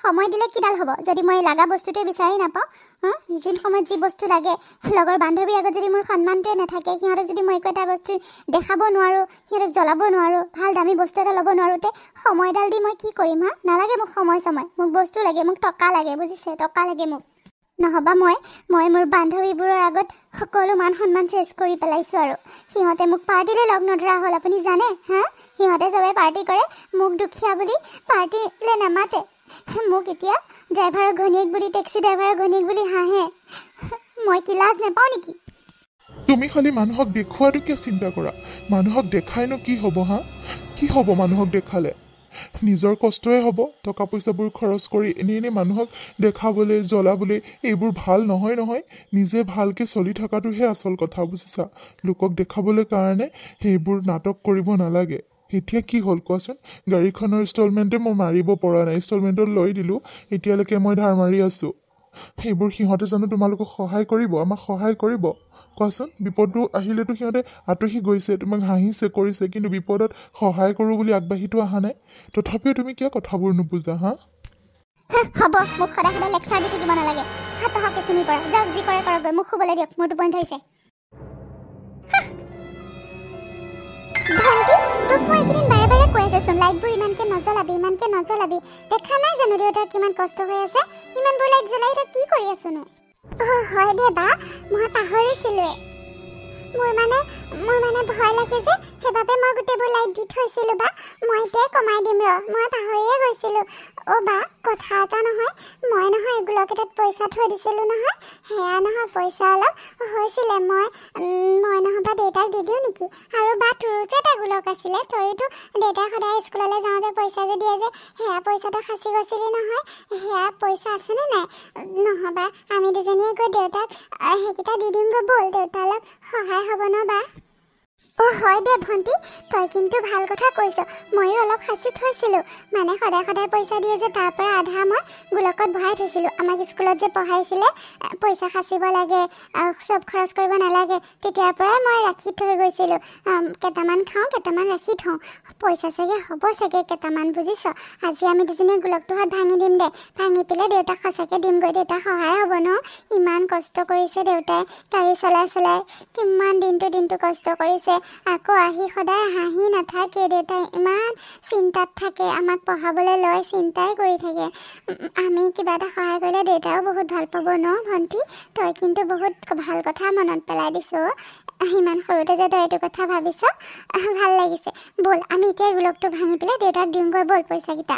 সময় দিলে কিডাল হ'ব, যদি মই লগা বস্তুটোৱে বিচাৰি নাপাওঁ হা। যি সময়ত যি বস্তু লাগে, লগৰ বান্ধৱীৰ আগত যদি মোৰ সন্মানটোৱে নাথাকে, সিহঁতক যদি মই একো এটা বস্তু দেখাব নোৱাৰোঁ, সিহঁতক জ্বলাব নোৱাৰোঁ, ভাল দামী বস্তু এটা ল'ব নোৱাৰোঁ, তে সময়ডাল দি মই কি কৰিম হা। নালাগে মোক সময়, মোক বস্তু লাগে, মোক টকা লাগে, বুজিছে, টকা লাগে মোক। নহবা মই মোৰ বান্ধৱীবোৰৰ আগত সকলো মান সন্মান চেজ কৰি পেলাইছোঁ। আৰু সিহঁতে মোক পাৰ্টিলৈ লগ নধৰা হ'ল, আপুনি জানে হা। সিহঁতে চবে পাৰ্টি কৰে, মোক দুখীয়া বুলি পাৰ্টিলৈ নামাতে। মোক এতিয়া ড্ৰাইভাৰৰ ঘৈণীয়েক বুলি, টেক্সি ড্ৰাইভাৰৰ ঘৈণীয়েক বুলি হাঁহে। মই কি লাজ নাপাওঁ নেকি? তুমি খালি মানুহক দেখুৱাটো কিয় চিন্তা কৰা? মানুহক দেখাইনো কি হ'ব হা? কি হ'ব মানুহক দেখালে? নিজৰ কষ্টই হ'ব। টকা পইচাবোৰ খৰচ কৰি এনেই মানুহক দেখাবলৈ, জ্বলাবলৈ, এইবোৰ ভাল নহয়। নিজে ভালকৈ চলি থকাটোহে আচল কথা, বুজিছা। লোকক দেখাবলৈ কাৰণে সেইবোৰ নাটক কৰিব নালাগে। এতিয়া কি হ'ল কোৱাচোন? গাড়ীখনৰ ইনষ্টলমেণ্টে মই মাৰিব পৰা নাই, ইনষ্টলমেণ্টত লৈ দিলোঁ, এতিয়ালৈকে মই ধাৰ মাৰি আছোঁ। সেইবোৰ সিহঁতে জানো তোমালোকক সহায় কৰিব, আমাক সহায় কৰিব? কোৱাচোন। বিপদটো আহিলেতো সিহঁতে আঁতৰি গৈছে, তোমাক হাঁহিছে কৰিছে, কিন্তু বিপদত সহায় কৰোঁ বুলি আগবাঢ়িতো অহা নাই। তথাপিও তুমি কিয় কথাবোৰ নুবুজা হা? হ'ব, মোক সদায় সদায় লেকচাৰ দি থাকিব নালাগে। হাতকে তুমি পৰা যাওক, যি কৰে কৰক, মোক শুবলৈ দিয়ক, মোৰ টোপনি ধৰিছে। ভণ্টি, তোক মই এইকেইদিন বাৰে বাৰে কৈ আছোঁচোন, লাইটবোৰ ইমানকৈ নজ্বলাবি। দেখা নাই জানো দেউতাৰ কিমান কষ্ট হৈ আছে? ইমানবোৰ লাইট জ্বলাই তই কি কৰি আছোনো? হয় দে বা, মই পাহৰিছিলোৱে। মোৰ মানে ভয় লাগে যে, সেইবাবে মই গোটেইবোৰ লাইট দি থৈছিলোঁ বা। মই এতিয়াই কমাই দিম মই পাহৰিয়ে গৈছিলোঁ। বা, কথা এটা নহয়, মই গোলকেইটাত পইচা থৈ দিছিলোঁ নহয়, সেয়া পইচা অলপ হৈছিলে, মই নহবা দেউতাক দি দিওঁ নেকি? আৰু বা, তোৰতো এটা গোলক আছিলে, তইতো দেউতাক সদায় স্কুললৈ যাওঁতে পইচা যে দিয়ে যে, সেয়া পইচাটো সাঁচি গৈছিলি নহয়, সেয়া পইচা আছেনে নাই? নহবা আমি দুজনীয়ে গৈ দেউতাক সেইকেইটা দি দিমগৈ, ব'ল, দেউতা অলপ সহায় হ'ব ন বা? হয় দে ভণ্টি, তই কিন্তু ভাল কথা কৈছ। ময়ো অলপ সাঁচি থৈছিলোঁ, মানে সদায় সদায় পইচা দিয়ে যে, তাৰ পৰা আধা মই গোলকত ভৰাই থৈছিলোঁ। আমাক স্কুলত যে পঢ়াইছিলে, পইচা সাঁচিব লাগে, চব খৰচ কৰিব নালাগে, তেতিয়াৰ পৰাই মই ৰাখি থৈ গৈছিলোঁ। কেইটামান খাওঁ, কেইটামান ৰাখি থওঁ, পইচা চাগে হ'ব চাগে কেইটামান, বুজিছ। আজি আমি দুজনীয়ে গোলকটো হাত ভাঙি দিম দে, ভাঙি পেলাই দেউতাক সঁচাকৈ দিমগৈ, দেউতাক সহায় হ'ব ন। ইমান কষ্ট কৰিছে দেউতাই, গাড়ী চলাই কিমান দিনটো কষ্ট কৰিছে। আকৌ আহি সদায় হাঁহি নাথাকে, দেউতাই ইমান চিন্তাত থাকে, আমাক পঢ়াবলৈ লয়, চিন্তাই কৰি থাকে। আমি কিবা এটা সহায় কৰিলে দেউতাও বহুত ভাল পাব ন ভণ্টি। তই কিন্তু বহুত ভাল কথা মনত পেলাই দিছ। ইমান সৰুতে যে তই এইটো কথা ভাবিছ, ভাল লাগিছে। ব'ল, আমি এতিয়া গোলকটো ভাঙি পেলাই দেউতাক দিওঁগৈ, ব'ল পইচাকেইটা।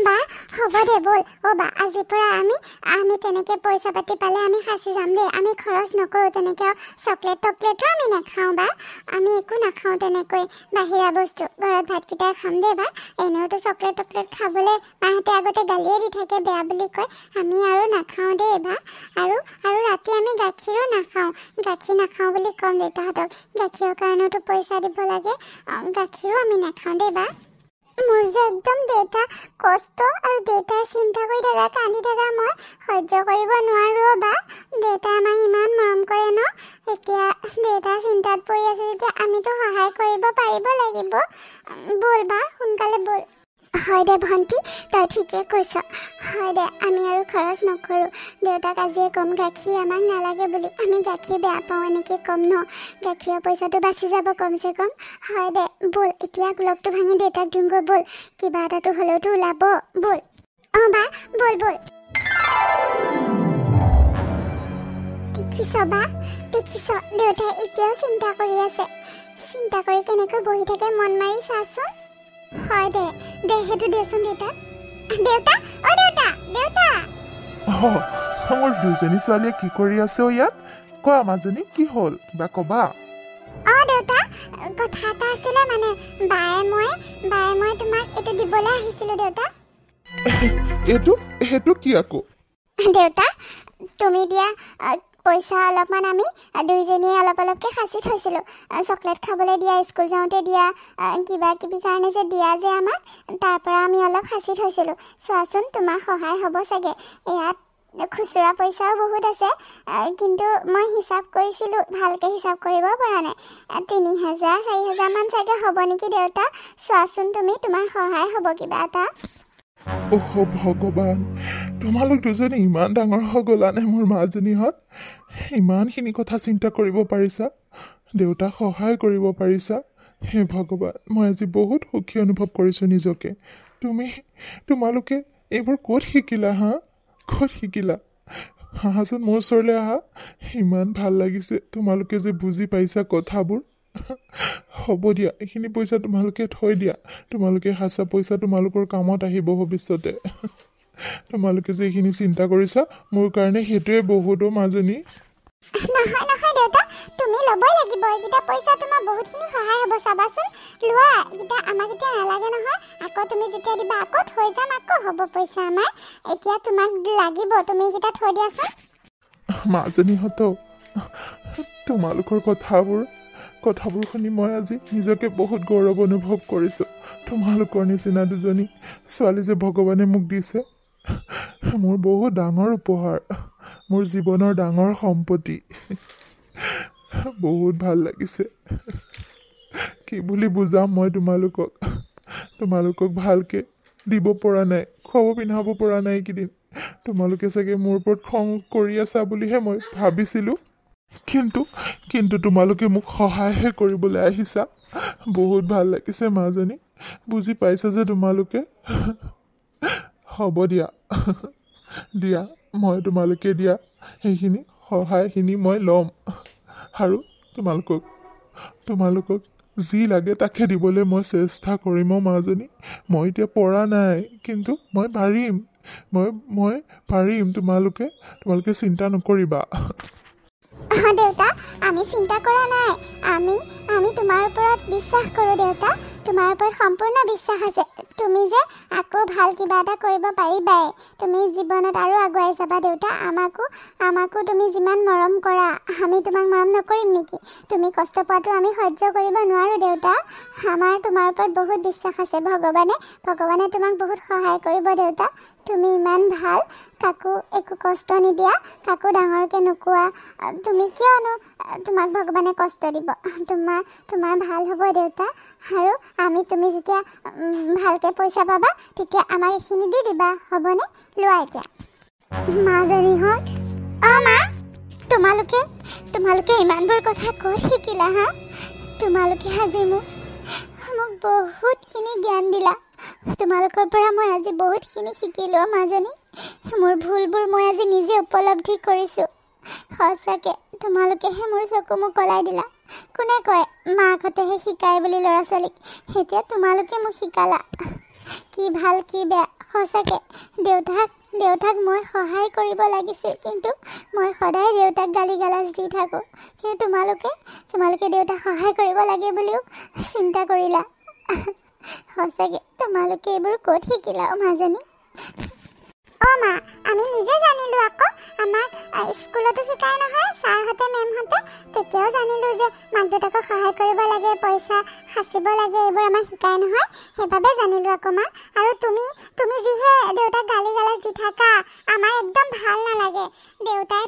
বা, হ'ব দে, ব'ল। বা, আজিৰ পৰা আমি তেনেকৈ পইচা পাতি পালে আমি সাঁচি যাম দেই। আমি খৰচ নকৰোঁ তেনেকৈ, চকলেটো আমি নাখাওঁ বা। আমি একো নাখাওঁ তেনেকৈ বাহিৰা বস্তু, ঘৰত ভাতকেইটাই খাম দেই বা। এনেওতো চকলেট খাবলৈ মাহঁতে আগতে গালিয়ে দি থাকে, বেয়া বুলি কয়। আমি আৰু নাখাওঁ দেই বা। আৰু ৰাতি আমি গাখীৰো নাখাওঁ, গাখীৰ নাখাওঁ বুলি ক'ম দেউতাহঁতক। গাখীৰৰ কাৰণেওতো পইচা দিব লাগে, গাখীৰো আমি নাখাওঁ দেই বা। মোৰ যে একদম দেউতা কষ্ট আৰু দেউতাই চিন্তা কৰি থকা, কান্দি থকা মই সহ্য কৰিব নোৱাৰোঁ বা। দেউতাই আমাক ইমান মৰম কৰে ন, এতিয়া দেউতাৰ চিন্তাত পৰি আছে যেতিয়া আমিতো সহায় কৰিব পাৰিব লাগিব। ব'ল বা, সোনকালে ব'ল। হয় দে ভণ্টি, তই ঠিকে কৈছ। হয় দে, আমি আৰু খৰচ নকৰোঁ। দেউতাক আজিয়ে ক'ম গাখীৰ আমাক নালাগে বুলি, আমি গাখীৰ বেয়া পাওঁ এনেকৈ ক'ম ন, গাখীৰৰ পইচাটো বাচি যাব কমচে কম। হয় দে, ব'ল এতিয়া লগটো ভাঙি দেউতাক দিওঁগৈ, ব'ল কিবা এটাতো হ'লেওতো ওলাব, ব'ল। অঁ বা, ব'ল ব'ল। দেখিছ বা, দেখিছ দেউতাই এতিয়াও চিন্তা কৰি আছে, চিন্তা কৰি কেনেকৈ বহি থাকে মন মাৰি চাচোন। হয় দে, দে সেইটো দেচোন দেউতা। দেউতা, অ দেউতা, দেউতা। মোৰ দুজনী ছোৱালীয়ে কি কৰি আছে ইয়াত? কোৱা মাজনী, কি হ'ল কিবা ক'বা? অ দেউতা, কথা এটা আছিলে মানে, বায়ে মই তোমাক এইটো দিবলৈ আহিছিলোঁ দেউতা। সেইটো কি আকৌ? দেউতা, তুমি দিয়া পইচা অলপমান আমি দুইজনীয়ে অলপ অলপকৈ সাঁচি থৈছিলোঁ, চকলেট খাবলৈ দিয়া, স্কুল যাওঁতে দিয়া, কিবা কিবি কাৰণে যে দিয়া যে আমাক, তাৰ পৰা আমি অলপ সাঁচি থৈছিলোঁ। চোৱাচোন তোমাৰ সহায় হ'ব চাগে। ইয়াত খুচুৰা পইচাও বহুত আছে, কিন্তু মই হিচাপ কৰিছিলোঁ, ভালকৈ হিচাপ কৰিব পৰা নাই। 3,000 4,000 মান চাগে হ'ব নেকি দেউতা। চোৱাচোন তুমি, তোমাৰ সহায় হ'ব কিবা এটা। ভগৱান, তোমালোক দুজনী ইমান ডাঙৰ হৈ গ'লানে মোৰ মাজনীহঁত? ইমানখিনি কথা চিন্তা কৰিব পাৰিছা, দেউতাক সহায় কৰিব পাৰিছা। হে ভগৱান, মই আজি বহুত সুখী অনুভৱ কৰিছোঁ নিজকে। তোমালোকে এইবোৰ ক'ত শিকিলা হা? ক'ত শিকিলা? আহাচোন মোৰ ওচৰলৈ আহা, ইমান ভাল লাগিছে তোমালোকে যে বুজি পাইছা কথাবোৰ। হ'ব দিয়া, এইখিনি পইচা তোমালোকে থৈ দিয়া, তোমালোকে সাঁচা পইচা তোমালোকৰ কামত আহিব ভৱিষ্যতে। তোমালোকে যে এইখিনি চিন্তা কৰিছা মোৰ কাৰণে, সেইটোৱে বহুত মাজনী। নহয় নহয় দেউতা, তুমি ল'বই লাগিব এইকেইটা পইচা, তোমাৰ বহুতখিনি সহায় হ'ব চাবাচোন। লোৱা, এইকেইটা আমাক এতিয়া নালাগে নহয়, আকৌ তুমি যেতিয়া দিবা আকৌ থৈ যাম, আকৌ হ'ব পইচা আমাৰ। এতিয়া তোমাক লাগিব, তুমি এইকেইটা থৈ দিয়াচোন। মাজনীহঁতো, তোমালোকৰ কথাবোৰ শুনি মই আজি নিজকে বহুত গৌৰৱ অনুভৱ কৰিছোঁ। তোমালোকৰ নিচিনা দুজনী ছোৱালী যে ভগৱানে মোক দিছে, মোৰ বহুত ডাঙৰ উপহাৰ, মোৰ জীৱনৰ ডাঙৰ সম্পত্তি। বহুত ভাল লাগিছে। কি বুলি বুজাম মই তোমালোকক ভালকৈ দিব পৰা নাই, খুৱাব পিন্ধাব পৰা নাই এইকেইদিন। তোমালোকে চাগে মোৰ ওপৰত খং কৰি আছা বুলিহে মই ভাবিছিলোঁ, কিন্তু তোমালোকে মোক সহায়হে কৰিবলৈ আহিছা। বহুত ভাল লাগিছে মাজনী, বুজি পাইছা যে তোমালোকে। হ'ব দিয়া, মই তোমালোকে দিয়া সেইখিনি সহায়খিনি মই ল'ম, আৰু তোমালোকক যি লাগে তাকে দিবলৈ মই চেষ্টা কৰিম। মাজনী, মই এতিয়া পৰা নাই, কিন্তু মই পাৰিম। তোমালোকে চিন্তা নকৰিবা। দেউতা, আমি চিন্তা কৰা নাই, আমি তোমাৰ ওপৰত বিশ্বাস কৰোঁ দেউতা, তোমাৰ ওপৰত সম্পূৰ্ণ বিশ্বাস আছে। তুমি যে আকৌ ভাল কিবা এটা কৰিব পাৰিবাই, তুমি জীৱনত আৰু আগুৱাই যাবা দেউতা। আমাকো তুমি যিমান মৰম কৰা, আমি তোমাক মৰম নকৰিম নেকি? তুমি কষ্ট পোৱাটো আমি সহ্য কৰিব নোৱাৰোঁ দেউতা। আমাৰ তোমাৰ ওপৰত বহুত বিশ্বাস আছে। ভগৱানে তোমাক বহুত সহায় কৰিব দেউতা। তুমি ইমান ভাল, কাকো একো কষ্ট নিদিয়া, কাকো ডাঙৰকৈ নোকোৱা, তুমি কিয়নো তোমাক ভগৱানে কষ্ট দিব? তোমাৰ ভাল হ'ব দেউতা। আৰু তুমি যেতিয়া ভালকৈ পইচা পাবা, তেতিয়া আমাক এইখিনি দি দিবা, হ'বনে? লোৱা এতিয়া। মাজনীহঁত, অঁ মা, তোমালোকে ইমানবোৰ কথা ক'ত শিকিলা হা? তোমালোকে আজি মোক বহুতখিনি জ্ঞান দিলা। তোমালোকৰ পৰা মই আজি বহুতখিনি শিকিলোঁ মাজনী। মোৰ ভুলবোৰ মই আজি নিজে উপলব্ধি কৰিছোঁ। সঁচাকৈ তোমালোকেহে মোৰ চকু মোক কলাই দিলা। কোনে কয় মাকহঁতেহে শিকায় বুলি ল'ৰা ছোৱালীক? এতিয়া তোমালোকে মোক শিকালা কি ভাল কি বেয়া। সঁচাকৈ দেউতাক মই সহায় কৰিব লাগিছিল, কিন্তু মই সদায় দেউতাক গালি গালাজ দি থাকোঁ। কিন্তু তোমালোকে দেউতাক সহায় কৰিব লাগে বুলিও চিন্তা কৰিলা। সঁচাকৈ তোমালোকে এইবোৰ ক'ত শিকিলা মাজনী? অঁ মা, আমি নিজে জানিলোঁ আকৌ। আমাক স্কুলতো শিকায় নহয় ছাৰহঁতে মেমহঁতে, তেতিয়াও জানিলোঁ যে মাক দেউতাকক সহায় কৰিব লাগে, পইচা সাঁচিব লাগে, এইবোৰ আমাক শিকায় নহয়, সেইবাবে জানিলোঁ আকৌ মা। আৰু তুমি যিহে দেউতাক গালি গালাজ দি থাকা, আমাৰ একদম ভাল নালাগে দেউতাই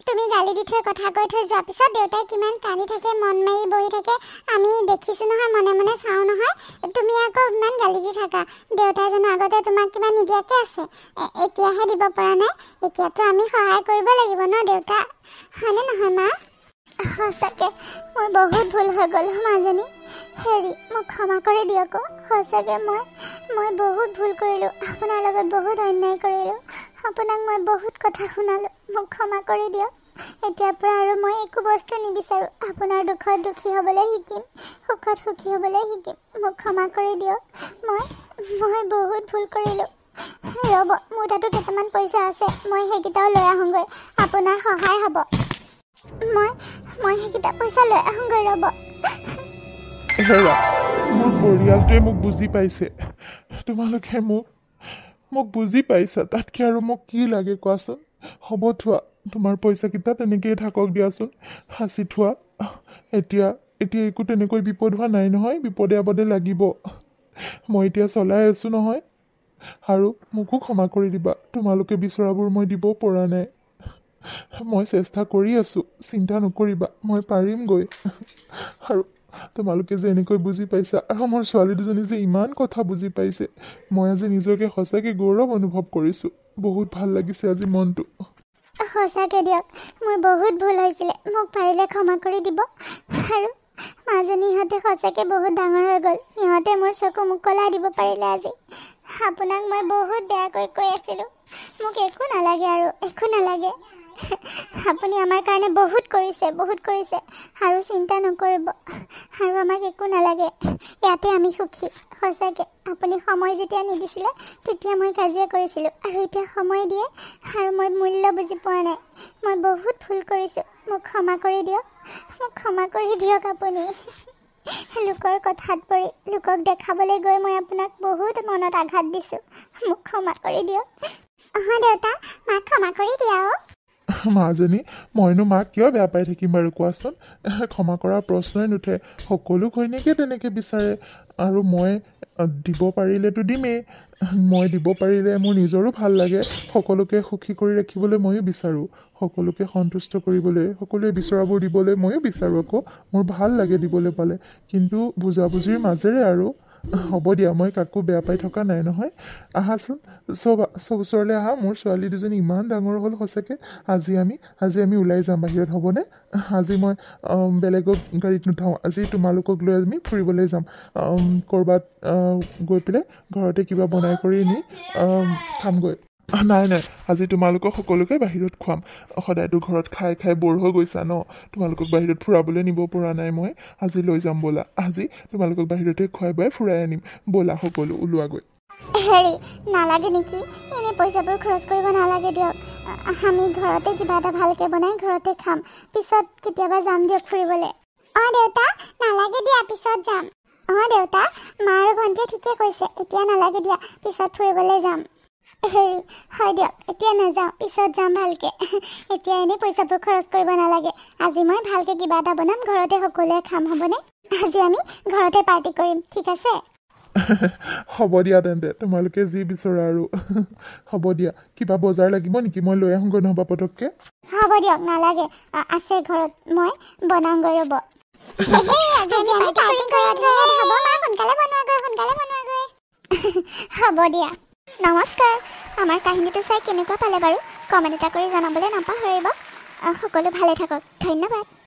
তুমি গালি দি থৈ কথা কৈ থৈ যোৱাৰ পিছত দেউতাই কিমান কান্দি থাকে মন মাৰি বহি থাকে আমি দেখিছোঁ নহয় মনে মনে চাওঁ নহয় তুমি আকৌ ইমান গালি দি থাকা দেউতাই জানো আগতে তোমাক কিবা নিদিয়াকৈ আছে এতিয়াহে দিব পৰা নাই এতিয়াতো আমি সহায় কৰিব লাগিব ন দেউতা হয়নে নহয় মা সঁচাকৈ মোৰ বহুত ভুল হৈ গ'ল মাজনী হেৰি মোক ক্ষমা কৰি দিয়ক সঁচাকৈ মই বহুত ভুল কৰিলোঁ আপোনাৰ লগত বহুত অন্যায় কৰিলোঁ আপোনাক মই বহুত কথা শুনালোঁ মোক ক্ষমা কৰি দিয়ক এতিয়াৰ পৰা আৰু মই একো বস্তু নিবিচাৰোঁ আপোনাৰ দুখত দুখী হ'বলৈ শিকিম সুখত সুখী হ'বলৈ শিকিম মোক ক্ষমা কৰি দিয়ক মই বহুত ভুল কৰিলোঁ ৰ'ব মোৰ তাতো কেইটামান পইচা আছে মই সেইকেইটাও লৈ আহোঁগৈ আপোনাৰ সহায় হ'ব মই সেইকেইটা পইচা লৈ আহোঁগৈ ৰ'ব হেৰা মোৰ পৰিয়ালটোৱে মোক বুজি পাইছে তোমালোকে মোক বুজি পাইছা তাতকৈ আৰু মোক কি লাগে কোৱাচোন হ'ব থোৱা তোমাৰ পইচাকেইটা তেনেকৈয়ে থাকক দিয়াচোন সাঁচি থোৱা এতিয়া একো তেনেকৈ বিপদ হোৱা নাই নহয় বিপদে আপদে লাগিব মই এতিয়া চলাই আছোঁ নহয় আৰু মোকো ক্ষমা কৰি দিবা তোমালোকে বিচৰাবোৰ মই দিব পৰা নাই মই চেষ্টা কৰি আছোঁ চিন্তা নকৰিবা মই পাৰিমগৈ আৰু তোমালোকে যে এনেকৈ বুজি পাইছা আৰু মোৰ ছোৱালী দুজনী যে ইমান কথা বুজি পাইছে মই আজি নিজকে সঁচাকৈ গৌৰৱ অনুভৱ কৰিছোঁ বহুত ভাল লাগিছে আজি মনটো সঁচাকৈ দিয়ক মোৰ বহুত ভুল হৈছিলে মোক পাৰিলে ক্ষমা কৰি দিব আৰু মাজনীহঁতে সঁচাকৈ বহুত ডাঙৰ হৈ গ'ল সিহঁতে মোৰ চকু মোক কলাই দিব পাৰিলে আজি আপোনাক মই বহুত বেয়াকৈ কৈ আছিলোঁ মোক একো নালাগে আৰু একো নালাগে আপুনি আমাৰ কাৰণে বহুত কৰিছে আৰু চিন্তা নকৰিব আৰু আমাক একো নালাগে ইয়াতে আমি সুখী সঁচাকৈ আপুনি সময় যেতিয়া নিদিছিলে তেতিয়া মই কাজিয়া কৰিছিলোঁ আৰু এতিয়া সময় দিয়ে আৰু মই মূল্য বুজি পোৱা নাই মই বহুত ভুল কৰিছোঁ মোক ক্ষমা কৰি দিয়ক আপুনি লোকৰ কথাত পৰি লোকক দেখাবলৈ গৈ মই আপোনাক বহুত মনত আঘাত দিছোঁ মোক ক্ষমা কৰি দিয়ক দেউতা মাক ক্ষমা কৰি দিয়া মাজনী মইনো মাক কিয় বেয়া পাই থাকিম বাৰু কোৱাচোন ক্ষমা কৰাৰ প্ৰশ্নই নুঠে সকলো ঘৈণীয়েকে তেনেকৈ বিচাৰে আৰু মই দিব পাৰিলেতো দিমেই মই দিব পাৰিলে মোৰ নিজৰো ভাল লাগে সকলোকে সুখী কৰি ৰাখিবলৈ ময়ো বিচাৰোঁ সকলোকে সন্তুষ্ট কৰিবলৈ সকলোৱে বিচৰাবোৰ দিবলৈ ময়ো বিচাৰোঁ আকৌ মোৰ ভাল লাগে দিবলৈ পালে কিন্তু বুজাবুজিৰ মাজেৰে আৰু হ'ব দিয়া মই কাকো বেয়া পাই থকা নাই নহয় আহাচোন চব ওচৰলৈ আহা মোৰ ছোৱালী দুজনী ইমান ডাঙৰ হ'ল সঁচাকৈ আজি আমি ওলাই যাম বাহিৰত হ'বনে আজি মই বেলেগক গাড়ীত নুঠাওঁ আজি তোমালোকক লৈ আমি ফুৰিবলৈ যাম ক'ৰবাত গৈ পেলাই ঘৰতে কিবা বনাই কৰি নি খামগৈ নাই আজি তোমালোকক সকলোকে বাহিৰত খুৱাম সদায়তো ঘৰত খাই বৰ হৈ গৈছা ন তোমালোকক বাহিৰত ফুৰাবলৈ নিব পৰা নাই মই আজি লৈ যাম ব'লা আজি তোমালোকক বাহিৰতে খুৱাই বুৱাই ফুৰাই আনিম ব'লা সকলো ওলোৱাগৈ হেৰি নালাগে নেকি এনেই পইচাবোৰ খৰচ কৰিব নালাগে দিয়ক আমি ঘৰতে কিবা এটা ভালকৈ বনাই ঘৰতে খাম পিছত কেতিয়াবা যাম দিয়ক ফুৰিবলৈ দেউতা নালাগে দিয়া পিছত যাম দেউতা মা আৰু ভণ্টিয়ে ঠিকে কৈছে এতিয়া নালাগে দিয়া পিছত ফুৰিবলৈ যাম হেৰি হয় দিয়ক এতিয়া নাযাওঁ পিছত যাম ভালকৈ এতিয়া এনেই পইচাবোৰ খৰচ কৰিব নালাগে আজি মই ভালকৈ কিবা এটা বনাম ঘৰতে সকলোৱে খাম হ'বনে আজি আমি ঘৰতে পাৰ্টি কৰিম ঠিক আছে হ'ব দিয়া তেন্তে তোমালোকে যি বিচৰা আৰু হ'ব দিয়া কিবা বজাৰ লাগিব নেকি মই লৈ আহোঁগৈ নহ'বা পটককৈ হ'ব দিয়ক নালাগে আছে ঘৰত মই বনাওঁগৈ ৰ'ব হ'ব দিয়া নমস্কাৰ আমাৰ কাহিনীটো চাই কেনেকুৱা পালে বাৰু কমেণ্ট এটা কৰি জনাবলৈ নাপাহৰিব সকলো ভালে থাকক ধন্যবাদ